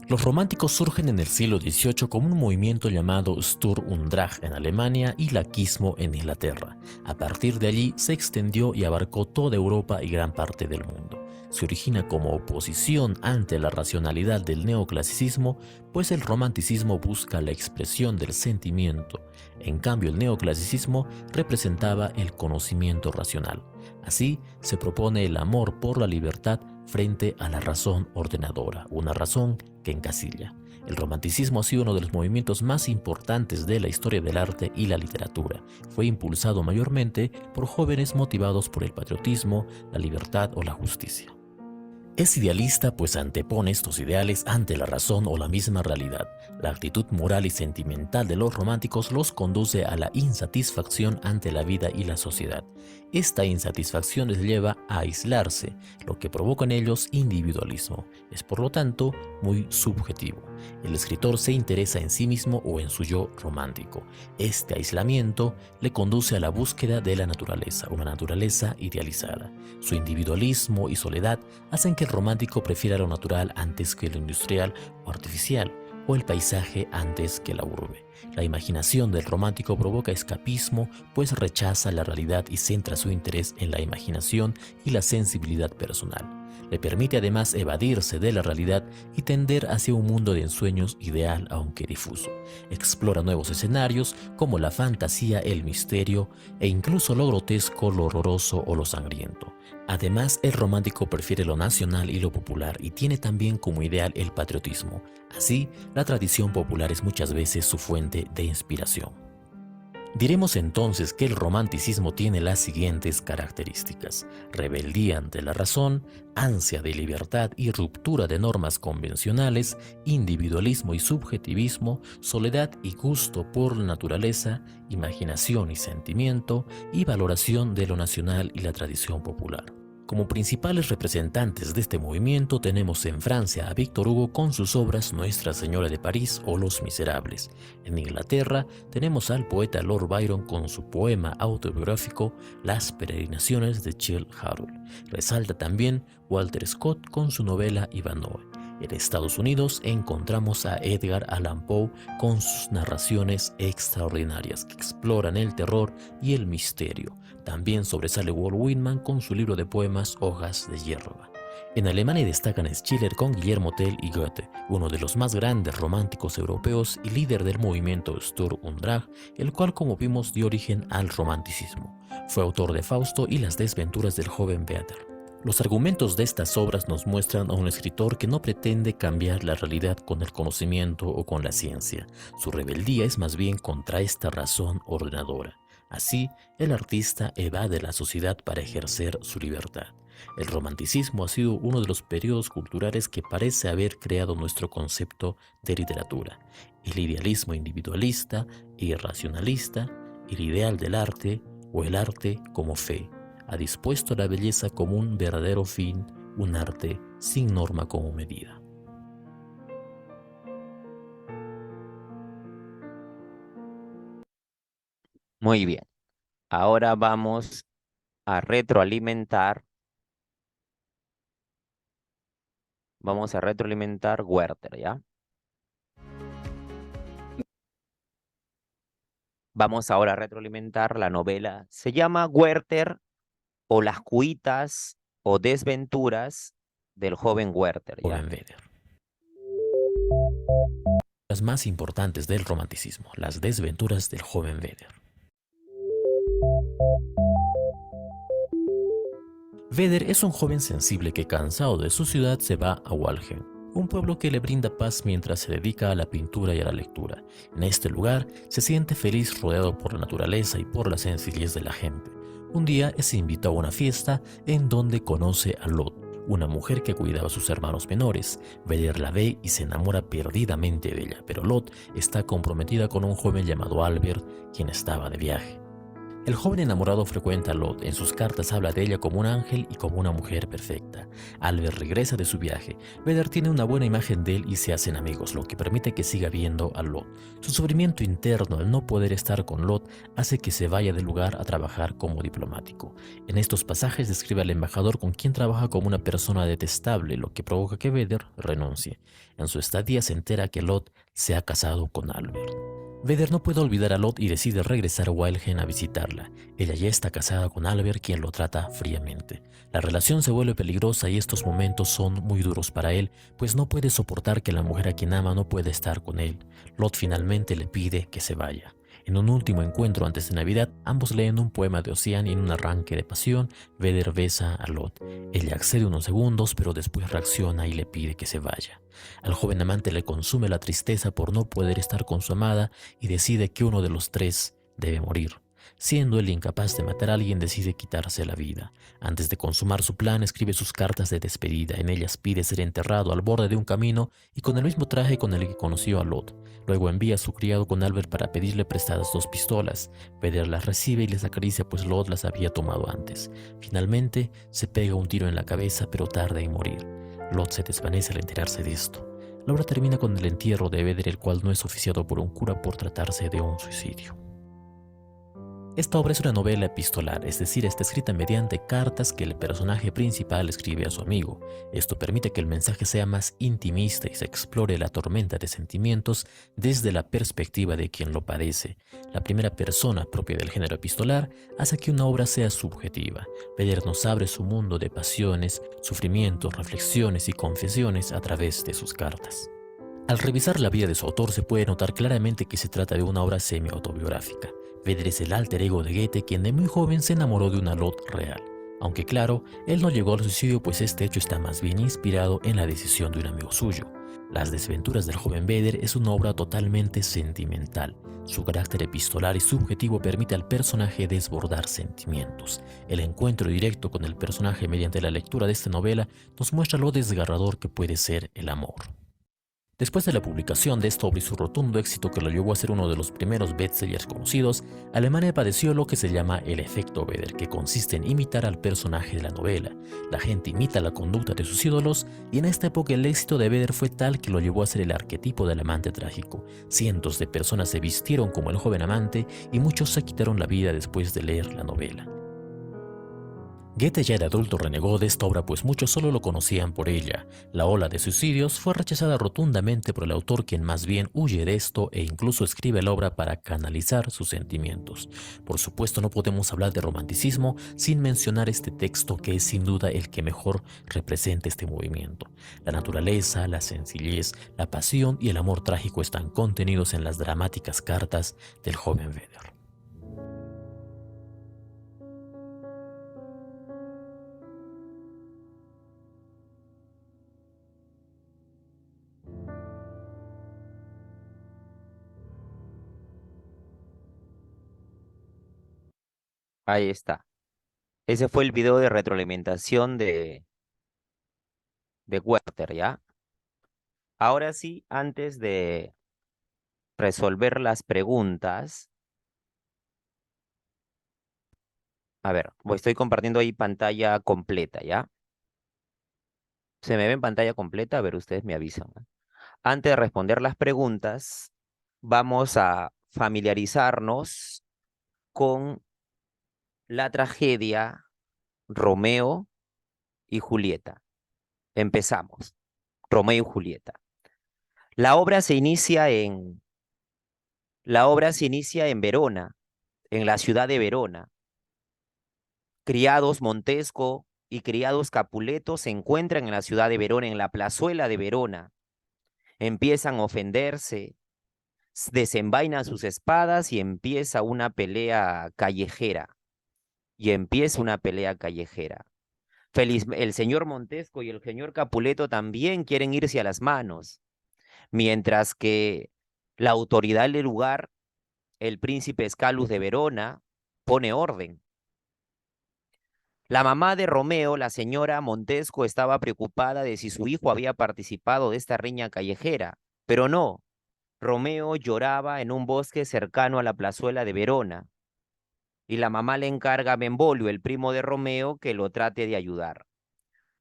S2: Los románticos surgen en el siglo XVIII como un movimiento llamado Sturm und Drang en Alemania y laquismo en Inglaterra. A partir de allí se extendió y abarcó toda Europa y gran parte del mundo. Se origina como oposición ante la racionalidad del neoclasicismo, pues el romanticismo busca la expresión del sentimiento. En cambio, el neoclasicismo representaba el conocimiento racional. Así, se propone el amor por la libertad frente a la razón ordenadora, una razón que encasilla. El romanticismo ha sido uno de los movimientos más importantes de la historia del arte y la literatura. Fue impulsado mayormente por jóvenes motivados por el patriotismo, la libertad o la justicia. Es idealista pues antepone estos ideales ante la razón o la misma realidad. La actitud moral y sentimental de los románticos los conduce a la insatisfacción ante la vida y la sociedad. Esta insatisfacción les lleva a aislarse, lo que provoca en ellos individualismo. Es por lo tanto muy subjetivo. El escritor se interesa en sí mismo o en su yo romántico. Este aislamiento le conduce a la búsqueda de la naturaleza, una naturaleza idealizada. Su individualismo y soledad hacen que el romántico prefiera lo natural antes que lo industrial o artificial, o el paisaje antes que la urbe. La imaginación del romántico provoca escapismo, pues rechaza la realidad y centra su interés en la imaginación y la sensibilidad personal. Le permite además evadirse de la realidad y tender hacia un mundo de ensueños ideal aunque difuso. Explora nuevos escenarios como la fantasía, el misterio e incluso lo grotesco, lo horroroso o lo sangriento. Además, el romántico prefiere lo nacional y lo popular y tiene también como ideal el patriotismo. Así, la tradición popular es muchas veces su fuente de inspiración. Diremos entonces que el romanticismo tiene las siguientes características: rebeldía ante la razón, ansia de libertad y ruptura de normas convencionales, individualismo y subjetivismo, soledad y gusto por la naturaleza, imaginación y sentimiento, y valoración de lo nacional y la tradición popular. Como principales representantes de este movimiento tenemos en Francia a Victor Hugo con sus obras Nuestra Señora de París o Los Miserables. En Inglaterra tenemos al poeta Lord Byron con su poema autobiográfico Las Peregrinaciones de Childe Harold. Resalta también Walter Scott con su novela Ivanhoe. En Estados Unidos encontramos a Edgar Allan Poe con sus narraciones extraordinarias que exploran el terror y el misterio. También sobresale Walt Whitman con su libro de poemas Hojas de Hierba. En Alemania destacan Schiller con Guillermo Tell y Goethe, uno de los más grandes románticos europeos y líder del movimiento Sturm und Drang, el cual, como vimos, dio origen al romanticismo. Fue autor de Fausto y las desventuras del joven Werther. Los argumentos de estas obras nos muestran a un escritor que no pretende cambiar la realidad con el conocimiento o con la ciencia. Su rebeldía es más bien contra esta razón ordenadora. Así, el artista evade la sociedad para ejercer su libertad. El romanticismo ha sido uno de los periodos culturales que parece haber creado nuestro concepto de literatura. El idealismo individualista e irracionalista, el ideal del arte o el arte como fe, ha dispuesto la belleza como un verdadero fin, un arte sin norma como medida.
S1: Muy bien. Ahora vamos a retroalimentar. Vamos a retroalimentar Werther, ¿ya? Vamos ahora a retroalimentar la novela. Se llama Werther o Las Cuitas o Desventuras del joven Werther, ¿ya?
S2: Joven Werther. Las más importantes del romanticismo, las desventuras del joven Werther. Werther es un joven sensible que, cansado de su ciudad, se va a Walheim, un pueblo que le brinda paz mientras se dedica a la pintura y a la lectura. En este lugar se siente feliz rodeado por la naturaleza y por la sencillez de la gente. Un día es invitado a una fiesta en donde conoce a Lot, una mujer que cuidaba a sus hermanos menores. Werther la ve y se enamora perdidamente de ella, pero Lot está comprometida con un joven llamado Albert, quien estaba de viaje. El joven enamorado frecuenta a Lot. En sus cartas habla de ella como un ángel y como una mujer perfecta. Albert regresa de su viaje. Vedder tiene una buena imagen de él y se hacen amigos, lo que permite que siga viendo a Lot. Su sufrimiento interno al no poder estar con Lot hace que se vaya del lugar a trabajar como diplomático. En estos pasajes describe al embajador con quien trabaja como una persona detestable, lo que provoca que Vedder renuncie. En su estadía se entera que Lot se ha casado con Albert. Vedder no puede olvidar a Lot y decide regresar a Walgen a visitarla. Ella ya está casada con Albert, quien lo trata fríamente. La relación se vuelve peligrosa y estos momentos son muy duros para él, pues no puede soportar que la mujer a quien ama no pueda estar con él. Lot finalmente le pide que se vaya. En un último encuentro antes de Navidad, ambos leen un poema de Ossian y en un arranque de pasión, Vedder besa a Lot. Ella accede unos segundos, pero después reacciona y le pide que se vaya. Al joven amante le consume la tristeza por no poder estar con su amada y decide que uno de los tres debe morir. Siendo él incapaz de matar a alguien, decide quitarse la vida. Antes de consumar su plan, escribe sus cartas de despedida. En ellas pide ser enterrado al borde de un camino y con el mismo traje con el que conoció a Lot. Luego envía a su criado con Albert para pedirle prestadas 2 pistolas. Vedder las recibe y les acaricia, pues Lot las había tomado antes. Finalmente, se pega un tiro en la cabeza, pero tarda en morir. Lot se desvanece al enterarse de esto. La obra termina con el entierro de Vedder, el cual no es oficiado por un cura por tratarse de un suicidio. Esta obra es una novela epistolar, es decir, está escrita mediante cartas que el personaje principal escribe a su amigo. Esto permite que el mensaje sea más intimista y se explore la tormenta de sentimientos desde la perspectiva de quien lo padece. La primera persona propia del género epistolar hace que una obra sea subjetiva. Vedder nos abre su mundo de pasiones, sufrimientos, reflexiones y confesiones a través de sus cartas. Al revisar la vida de su autor se puede notar claramente que se trata de una obra semi-autobiográfica. Vedder es el alter ego de Goethe, quien de muy joven se enamoró de una Lot real. Aunque claro, él no llegó al suicidio, pues este hecho está más bien inspirado en la decisión de un amigo suyo. Las desventuras del joven Vedder es una obra totalmente sentimental. Su carácter epistolar y subjetivo permite al personaje desbordar sentimientos. El encuentro directo con el personaje mediante la lectura de esta novela nos muestra lo desgarrador que puede ser el amor. Después de la publicación de esta obra y su rotundo éxito que lo llevó a ser uno de los primeros bestsellers conocidos, Alemania padeció lo que se llama el efecto Vedder, que consiste en imitar al personaje de la novela. La gente imita la conducta de sus ídolos y en esta época el éxito de Vedder fue tal que lo llevó a ser el arquetipo del amante trágico. Cientos de personas se vistieron como el joven amante y muchos se quitaron la vida después de leer la novela. Goethe ya de adulto renegó de esta obra, pues muchos solo lo conocían por ella. La ola de suicidios fue rechazada rotundamente por el autor, quien más bien huye de esto e incluso escribe la obra para canalizar sus sentimientos. Por supuesto, no podemos hablar de romanticismo sin mencionar este texto, que es sin duda el que mejor representa este movimiento. La naturaleza, la sencillez, la pasión y el amor trágico están contenidos en las dramáticas cartas del joven Vedder.
S1: Ahí está. Ese fue el video de retroalimentación de Werther, ¿ya? Ahora sí, antes de resolver las preguntas, a ver, estoy compartiendo ahí pantalla completa, ¿ya? ¿Se me ve en pantalla completa? A ver, ustedes me avisan, ¿eh? Antes de responder las preguntas, vamos a familiarizarnos con la tragedia Romeo y Julieta. Empezamos. Romeo y Julieta. La obra se inicia en, la obra se inicia en Verona, en la ciudad de Verona. Criados Montesco y criados Capuleto se encuentran en la ciudad de Verona, en la plazuela de Verona. Empiezan a ofenderse, desenvainan sus espadas y empieza una pelea callejera. Y empieza una pelea callejera. El señor Montesco y el señor Capuleto también quieren irse a las manos, mientras que la autoridad del lugar, el príncipe Escalus de Verona, pone orden. La mamá de Romeo, la señora Montesco, estaba preocupada de si su hijo había participado de esta riña callejera, pero no. Romeo lloraba en un bosque cercano a la plazuela de Verona. y la mamá le encarga a Benvolio, el primo de Romeo, que lo trate de ayudar.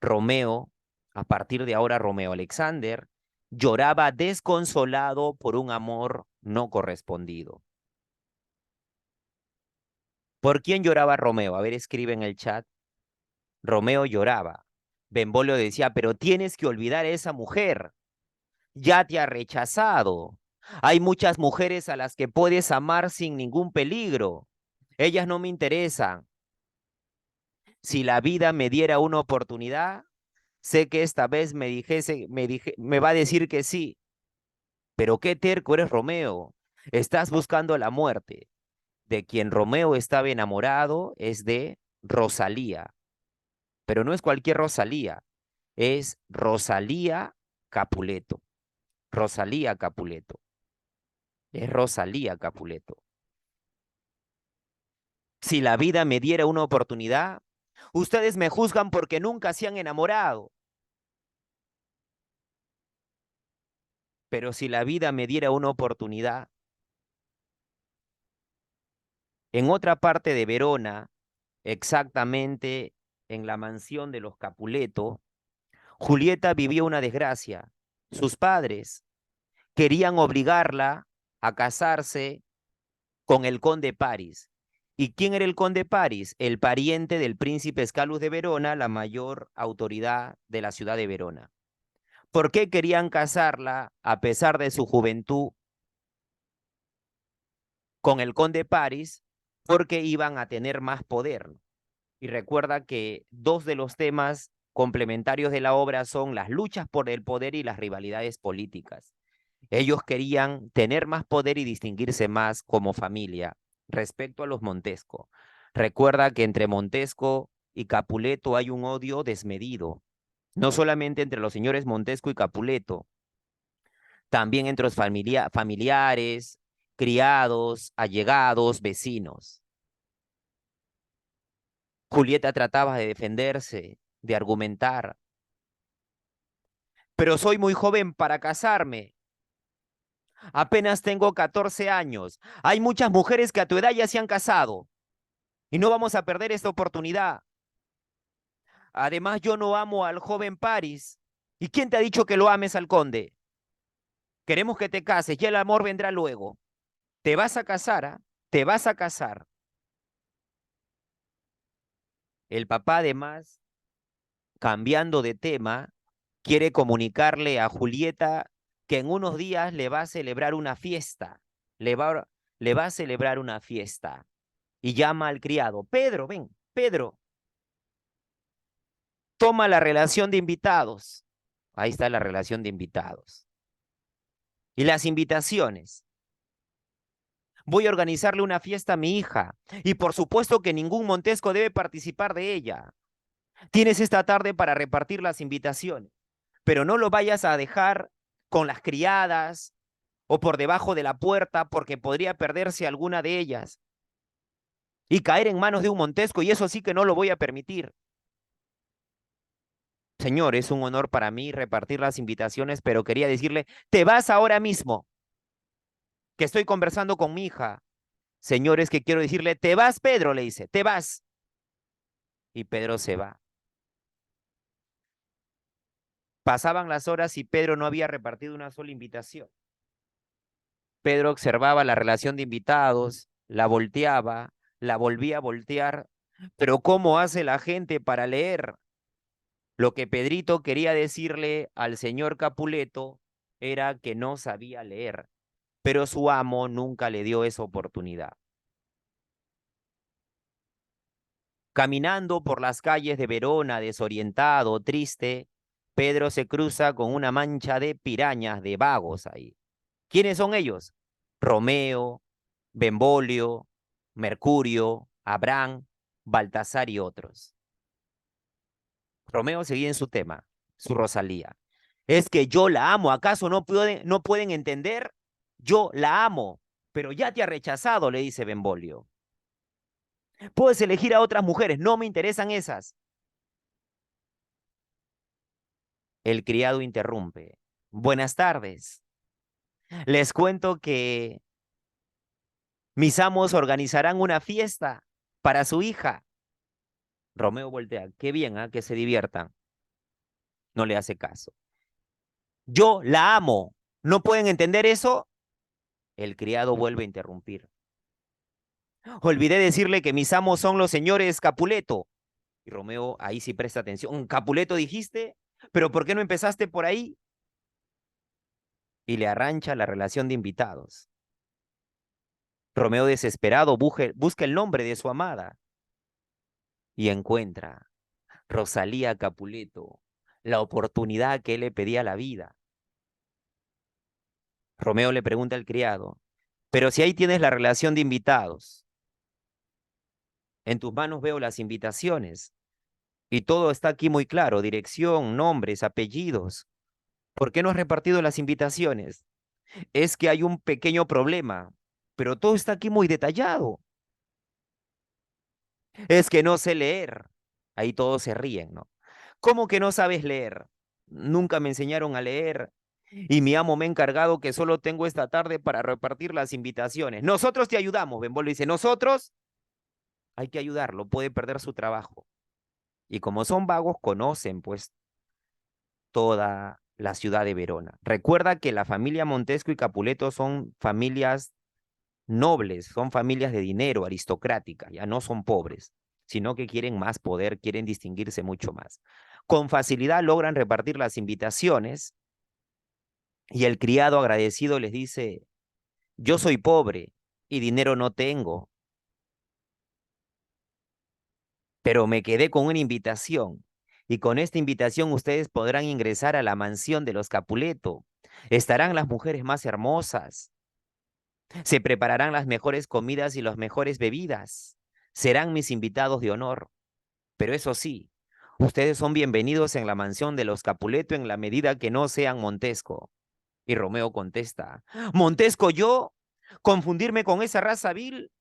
S1: Romeo, a partir de ahora Romeo Alexander, lloraba desconsolado por un amor no correspondido. ¿Por quién lloraba Romeo? A ver, escribe en el chat. Romeo lloraba. Benvolio decía, pero tienes que olvidar a esa mujer. Ya te ha rechazado. Hay muchas mujeres a las que puedes amar sin ningún peligro. Ellas no me interesan. Si la vida me diera una oportunidad, sé que esta vez me va a decir que sí. Pero qué terco eres, Romeo. Estás buscando la muerte. De quien Romeo estaba enamorado es de Rosalía. Pero no es cualquier Rosalía, es Rosalía Capuleto. Rosalía Capuleto. Es Rosalía Capuleto. Si la vida me diera una oportunidad, ustedes me juzgan porque nunca se han enamorado. Pero si la vida me diera una oportunidad, en otra parte de Verona, exactamente en la mansión de los Capuleto, Julieta vivía una desgracia. Sus padres querían obligarla a casarse con el conde Paris. ¿Y quién era el conde Paris? El pariente del príncipe Escalus de Verona, la mayor autoridad de la ciudad de Verona. ¿Por qué querían casarla, a pesar de su juventud, con el conde Paris? Porque iban a tener más poder. Y recuerda que dos de los temas complementarios de la obra son las luchas por el poder y las rivalidades políticas. Ellos querían tener más poder y distinguirse más como familia respecto a los Montesco. Recuerda que entre Montesco y Capuleto hay un odio desmedido, no solamente entre los señores Montesco y Capuleto, también entre los familiares, criados, allegados, vecinos. Julieta trataba de defenderse, de argumentar, pero soy muy joven para casarme. Apenas tengo 14 años. Hay muchas mujeres que a tu edad ya se han casado y no vamos a perder esta oportunidad. Además, yo no amo al joven Paris. ¿Y quién te ha dicho que lo ames al conde? Queremos que te cases y el amor vendrá luego. Te vas a casar, ¿ah? Te vas a casar. El papá, además, cambiando de tema, quiere comunicarle a Julieta que en unos días le va a celebrar una fiesta. Le va a celebrar una fiesta. Y llama al criado. Pedro, ven, Pedro, toma la relación de invitados. Ahí está la relación de invitados. Y las invitaciones. Voy a organizarle una fiesta a mi hija. Y por supuesto que ningún Montesco debe participar de ella. Tienes esta tarde para repartir las invitaciones. Pero no lo vayas a dejar con las criadas o por debajo de la puerta porque podría perderse alguna de ellas y caer en manos de un Montesco y eso sí que no lo voy a permitir. Señor, es un honor para mí repartir las invitaciones, pero quería decirle, te vas ahora mismo, que estoy conversando con mi hija. Señor, es que quiero decirle, te vas, Pedro, le dice, te vas. Y Pedro se va. Pasaban las horas y Pedro no había repartido una sola invitación. Pedro observaba la relación de invitados, la volteaba, la volvía a voltear, pero ¿cómo hace la gente para leer? Lo que Pedrito quería decirle al señor Capuleto era que no sabía leer, pero su amo nunca le dio esa oportunidad. Caminando por las calles de Verona, desorientado, triste, Pedro se cruza con una mancha de pirañas, de vagos ahí. ¿Quiénes son ellos? Romeo, Benvolio, Mercurio, Abraham, Baltasar y otros. Romeo seguía en su tema, su Rosalía. Es que yo la amo, ¿acaso no pueden entender? Yo la amo, pero ya te ha rechazado, le dice Benvolio. Puedes elegir a otras mujeres, no me interesan esas. El criado interrumpe. Buenas tardes. Les cuento que mis amos organizarán una fiesta para su hija. Romeo voltea, qué bien, ¿ah? Que se diviertan. No le hace caso. Yo la amo. ¿No pueden entender eso? El criado vuelve a interrumpir. Olvidé decirle que mis amos son los señores Capuleto. Y Romeo ahí sí presta atención. ¿Capuleto dijiste? ¿Pero por qué no empezaste por ahí? Y le arrancha la relación de invitados. Romeo desesperado busca el nombre de su amada y encuentra Rosalía Capuleto, la oportunidad que él le pedía a la vida. Romeo le pregunta al criado, pero si ahí tienes la relación de invitados, en tus manos veo las invitaciones y todo está aquí muy claro, dirección, nombres, apellidos. ¿Por qué no has repartido las invitaciones? Es que hay un pequeño problema, pero todo está aquí muy detallado. Es que no sé leer. Ahí todos se ríen, ¿no? ¿Cómo que no sabes leer? Nunca me enseñaron a leer y mi amo me ha encargado que solo tengo esta tarde para repartir las invitaciones. Nosotros te ayudamos, Bembolo dice, nosotros hay que ayudarlo, puede perder su trabajo. Y como son vagos, conocen pues toda la ciudad de Verona. Recuerda que la familia Montesco y Capuleto son familias nobles, son familias de dinero, aristocráticas, ya no son pobres, sino que quieren más poder, quieren distinguirse mucho más. Con facilidad logran repartir las invitaciones y el criado agradecido les dice, yo soy pobre y dinero no tengo, pero me quedé con una invitación y con esta invitación ustedes podrán ingresar a la mansión de los Capuleto. Estarán las mujeres más hermosas, se prepararán las mejores comidas y las mejores bebidas. Serán mis invitados de honor. Pero eso sí, ustedes son bienvenidos en la mansión de los Capuleto en la medida que no sean Montesco. Y Romeo contesta, ¿Montesco yo? ¿Confundirme con esa raza vil?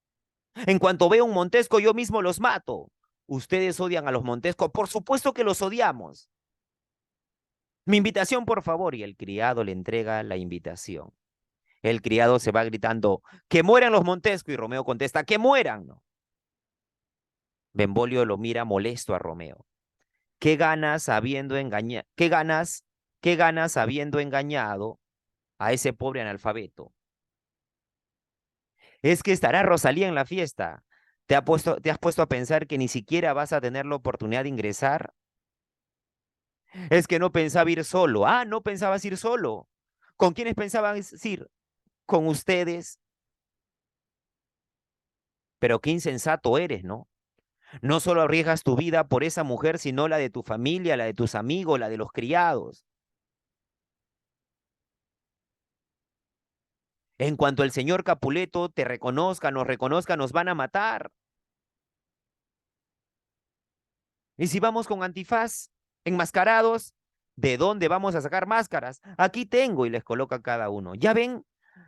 S1: En cuanto veo un Montesco, yo mismo los mato. Ustedes odian a los Montesco, por supuesto que los odiamos. Mi invitación, por favor. Y el criado le entrega la invitación. El criado se va gritando, que mueran los Montesco. Y Romeo contesta, que mueran. ¿No? Benvolio lo mira molesto a Romeo. Qué ganas habiendo engañado a ese pobre analfabeto? Es que estará Rosalía en la fiesta. Te has puesto a pensar que ni siquiera vas a tener la oportunidad de ingresar? Es que no pensaba ir solo. Ah, no pensabas ir solo. ¿Con quiénes pensabas ir? Con ustedes. Pero qué insensato eres, ¿no? No solo arriesgas tu vida por esa mujer, sino la de tu familia, la de tus amigos, la de los criados. En cuanto el señor Capuleto te reconozca, nos van a matar. Y si vamos con antifaz, enmascarados, ¿de dónde vamos a sacar máscaras? Aquí tengo y les coloca cada uno. Ya ven,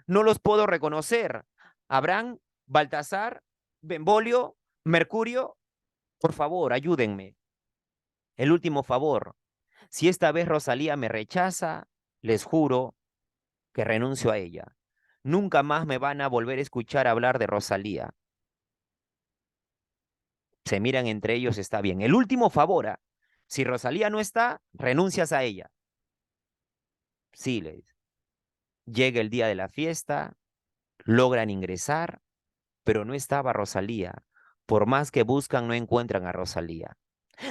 S1: no los puedo reconocer. Abraham, Baltasar, Benvolio, Mercurio, por favor, ayúdenme. El último favor. Si esta vez Rosalía me rechaza, les juro que renuncio a ella. Nunca más me van a volver a escuchar hablar de Rosalía. Se miran entre ellos, está bien. El último favor, ¿ah? Si Rosalía no está, renuncias a ella. Sí, le dice. Llega el día de la fiesta, logran ingresar, pero no estaba Rosalía. Por más que buscan, no encuentran a Rosalía.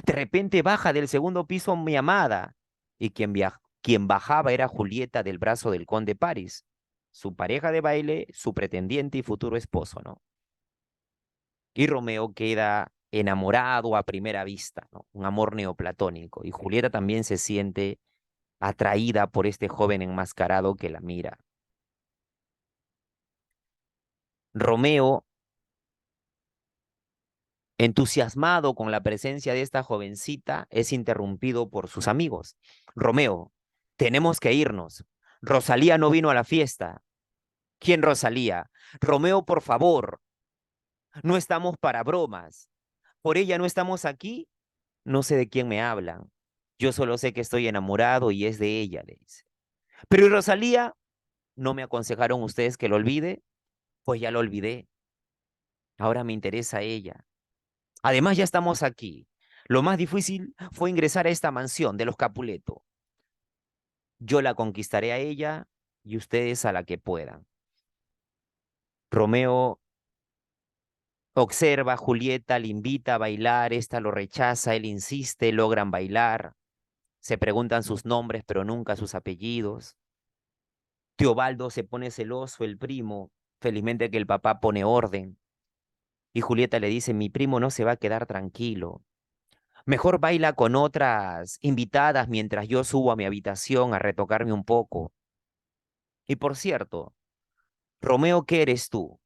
S1: De repente baja del segundo piso mi amada, y quien bajaba era Julieta del brazo del conde París, su pareja de baile, su pretendiente y futuro esposo, ¿no? Y Romeo queda enamorado a primera vista, ¿no? Un amor neoplatónico. Y Julieta también se siente atraída por este joven enmascarado que la mira. Romeo, entusiasmado con la presencia de esta jovencita, es interrumpido por sus amigos. Romeo, tenemos que irnos. Rosalía no vino a la fiesta. ¿Quién Rosalía? Romeo, por favor, no estamos para bromas. Por ella no estamos aquí. No sé de quién me hablan. Yo solo sé que estoy enamorado y es de ella, le dice. Pero ¿y Rosalía? ¿No me aconsejaron ustedes que lo olvide? Pues ya lo olvidé. Ahora me interesa ella. Además, ya estamos aquí. Lo más difícil fue ingresar a esta mansión de los Capuleto. Yo la conquistaré a ella y ustedes a la que puedan. Romeo observa a Julieta, le invita a bailar, esta lo rechaza, él insiste, logran bailar, se preguntan sus nombres, pero nunca sus apellidos. Teobaldo se pone celoso, el primo, felizmente que el papá pone orden, y Julieta le dice, mi primo no se va a quedar tranquilo. Mejor baila con otras invitadas mientras yo subo a mi habitación a retocarme un poco. Y por cierto, Romeo, ¿qué eres tú?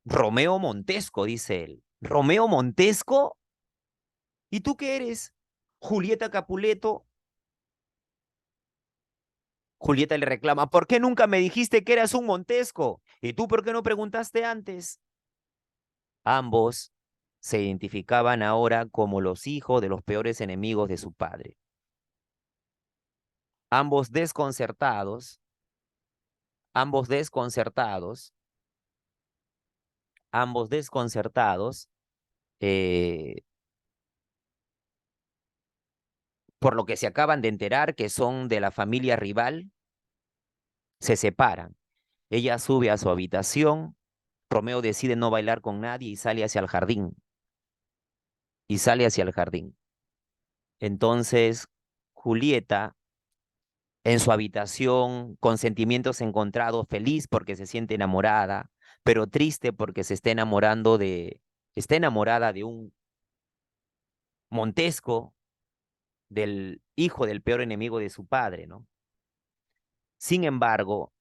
S1: Romeo Montesco, dice él. ¿Romeo Montesco? ¿Y tú qué eres? Julieta Capuleto. Julieta le reclama, ¿por qué nunca me dijiste que eras un Montesco? ¿Y tú por qué no preguntaste antes? Ambos se identificaban ahora como los hijos de los peores enemigos de su padre. Ambos desconcertados, ambos desconcertados, ambos desconcertados, eh, por lo que se acaban de enterar que son de la familia rival, se separan. Ella sube a su habitación, Romeo decide no bailar con nadie y sale hacia el jardín. Y sale hacia el jardín. Entonces, Julieta, en su habitación, con sentimientos encontrados, feliz porque se siente enamorada, pero triste porque está enamorada de un Montesco, del hijo del peor enemigo de su padre, ¿no? Sin embargo,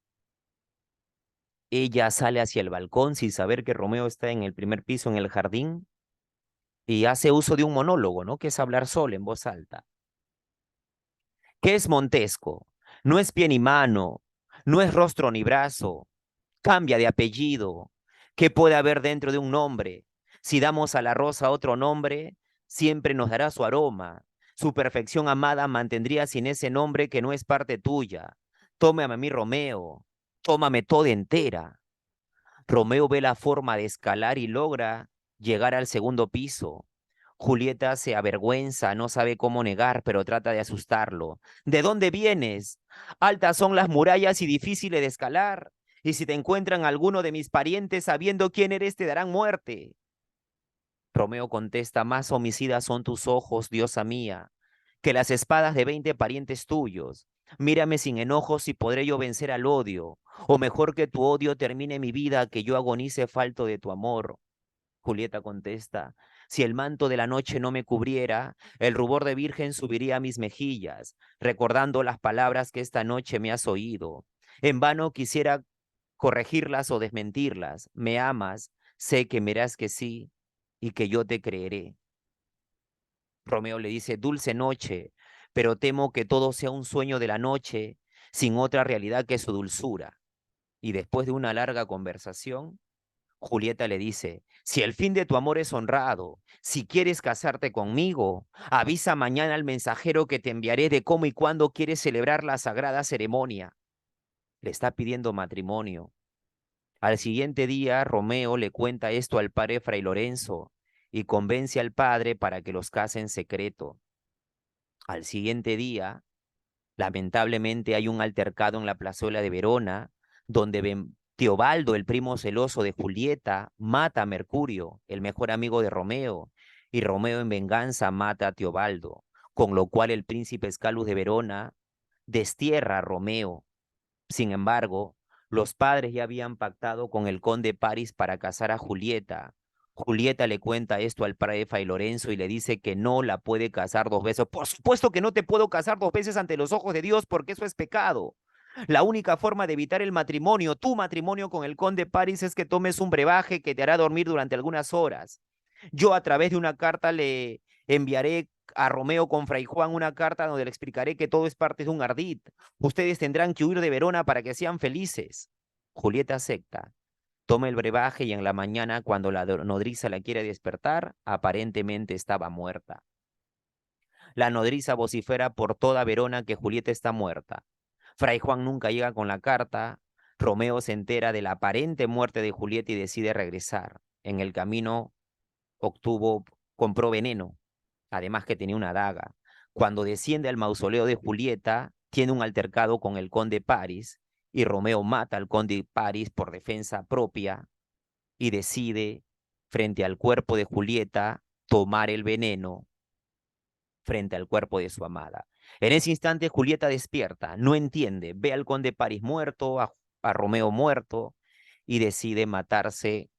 S1: ella sale hacia el balcón sin saber que Romeo está en el primer piso en el jardín y hace uso de un monólogo, ¿no? Que es hablar sola en voz alta. ¿Qué es Montesco? No es pie ni mano, no es rostro ni brazo, cambia de apellido. ¿Qué puede haber dentro de un nombre? Si damos a la rosa otro nombre, siempre nos dará su aroma. Su perfección amada mantendría sin ese nombre que no es parte tuya. Tómame a mí, Romeo, tómame toda entera. Romeo ve la forma de escalar y logra llegar al segundo piso. Julieta se avergüenza, no sabe cómo negar, pero trata de asustarlo. ¿De dónde vienes? Altas son las murallas y difíciles de escalar. Y si te encuentran alguno de mis parientes sabiendo quién eres, te darán muerte. Romeo contesta, más homicidas son tus ojos, diosa mía, que las espadas de 20 parientes tuyos. Mírame sin enojos y podré yo vencer al odio, o mejor que tu odio termine mi vida, que yo agonice falto de tu amor. Julieta contesta, si el manto de la noche no me cubriera, el rubor de virgen subiría a mis mejillas, recordando las palabras que esta noche me has oído. En vano quisiera corregirlas o desmentirlas. Me amas, sé que me dirás que sí y que yo te creeré. Romeo le dice, dulce noche, pero temo que todo sea un sueño de la noche sin otra realidad que su dulzura. Y después de una larga conversación, Julieta le dice, si el fin de tu amor es honrado, si quieres casarte conmigo, avisa mañana al mensajero que te enviaré de cómo y cuándo quieres celebrar la sagrada ceremonia. Le está pidiendo matrimonio. Al siguiente día, Romeo le cuenta esto al padre Fray Lorenzo y convence al padre para que los case en secreto. Al siguiente día, lamentablemente hay un altercado en la plazuela de Verona, donde Teobaldo, el primo celoso de Julieta, mata a Mercurio, el mejor amigo de Romeo, y Romeo en venganza mata a Teobaldo, con lo cual el príncipe Escalus de Verona destierra a Romeo. Sin embargo, los padres ya habían pactado con el conde Paris para casar a Julieta. Julieta le cuenta esto al padre Fray Lorenzo y le dice que no la puede casar dos veces. Por supuesto que no te puedo casar dos veces ante los ojos de Dios porque eso es pecado. La única forma de evitar el matrimonio, tu matrimonio con el conde Paris, es que tomes un brebaje que te hará dormir durante algunas horas. Yo a través de una carta le enviaré a Romeo con Fray Juan una carta donde le explicaré que todo es parte de un ardid. Ustedes tendrán que huir de Verona para que sean felices. Julieta acepta. Toma el brebaje y en la mañana, cuando la nodriza la quiere despertar, aparentemente estaba muerta. La nodriza vocifera por toda Verona que Julieta está muerta. Fray Juan nunca llega con la carta. Romeo se entera de la aparente muerte de Julieta y decide regresar. En el camino compró veneno, además que tenía una daga. Cuando desciende al mausoleo de Julieta, tiene un altercado con el conde Paris y Romeo mata al conde Paris por defensa propia y decide, frente al cuerpo de Julieta, tomar el veneno frente al cuerpo de su amada. En ese instante, Julieta despierta, no entiende, ve al conde Paris muerto, a Romeo muerto, y decide matarse,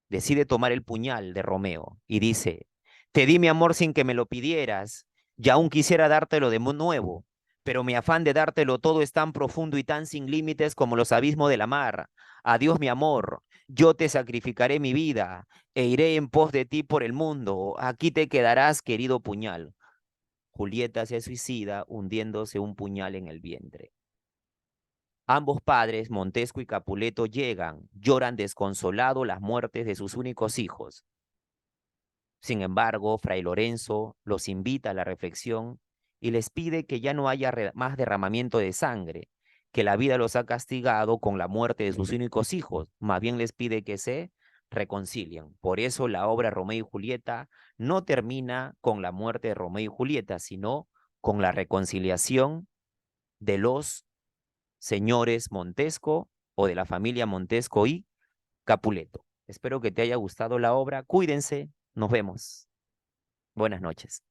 S1: decide tomar el puñal de Romeo y dice, te di mi amor sin que me lo pidieras, y aún quisiera dártelo de nuevo, pero mi afán de dártelo todo es tan profundo y tan sin límites como los abismos de la mar. Adiós, mi amor, yo te sacrificaré mi vida e iré en pos de ti por el mundo. Aquí te quedarás, querido puñal. Julieta se suicida hundiéndose un puñal en el vientre. Ambos padres, Montesco y Capuleto, llegan, lloran desconsolado las muertes de sus únicos hijos. Sin embargo, Fray Lorenzo los invita a la reflexión y les pide que ya no haya más derramamiento de sangre, que la vida los ha castigado con la muerte de sus únicos hijos, más bien les pide que se reconcilien. Por eso la obra Romeo y Julieta no termina con la muerte de Romeo y Julieta, sino con la reconciliación de los señores Montesco o de la familia Montesco y Capuleto. Espero que te haya gustado la obra. Cuídense. Nos vemos. Buenas noches.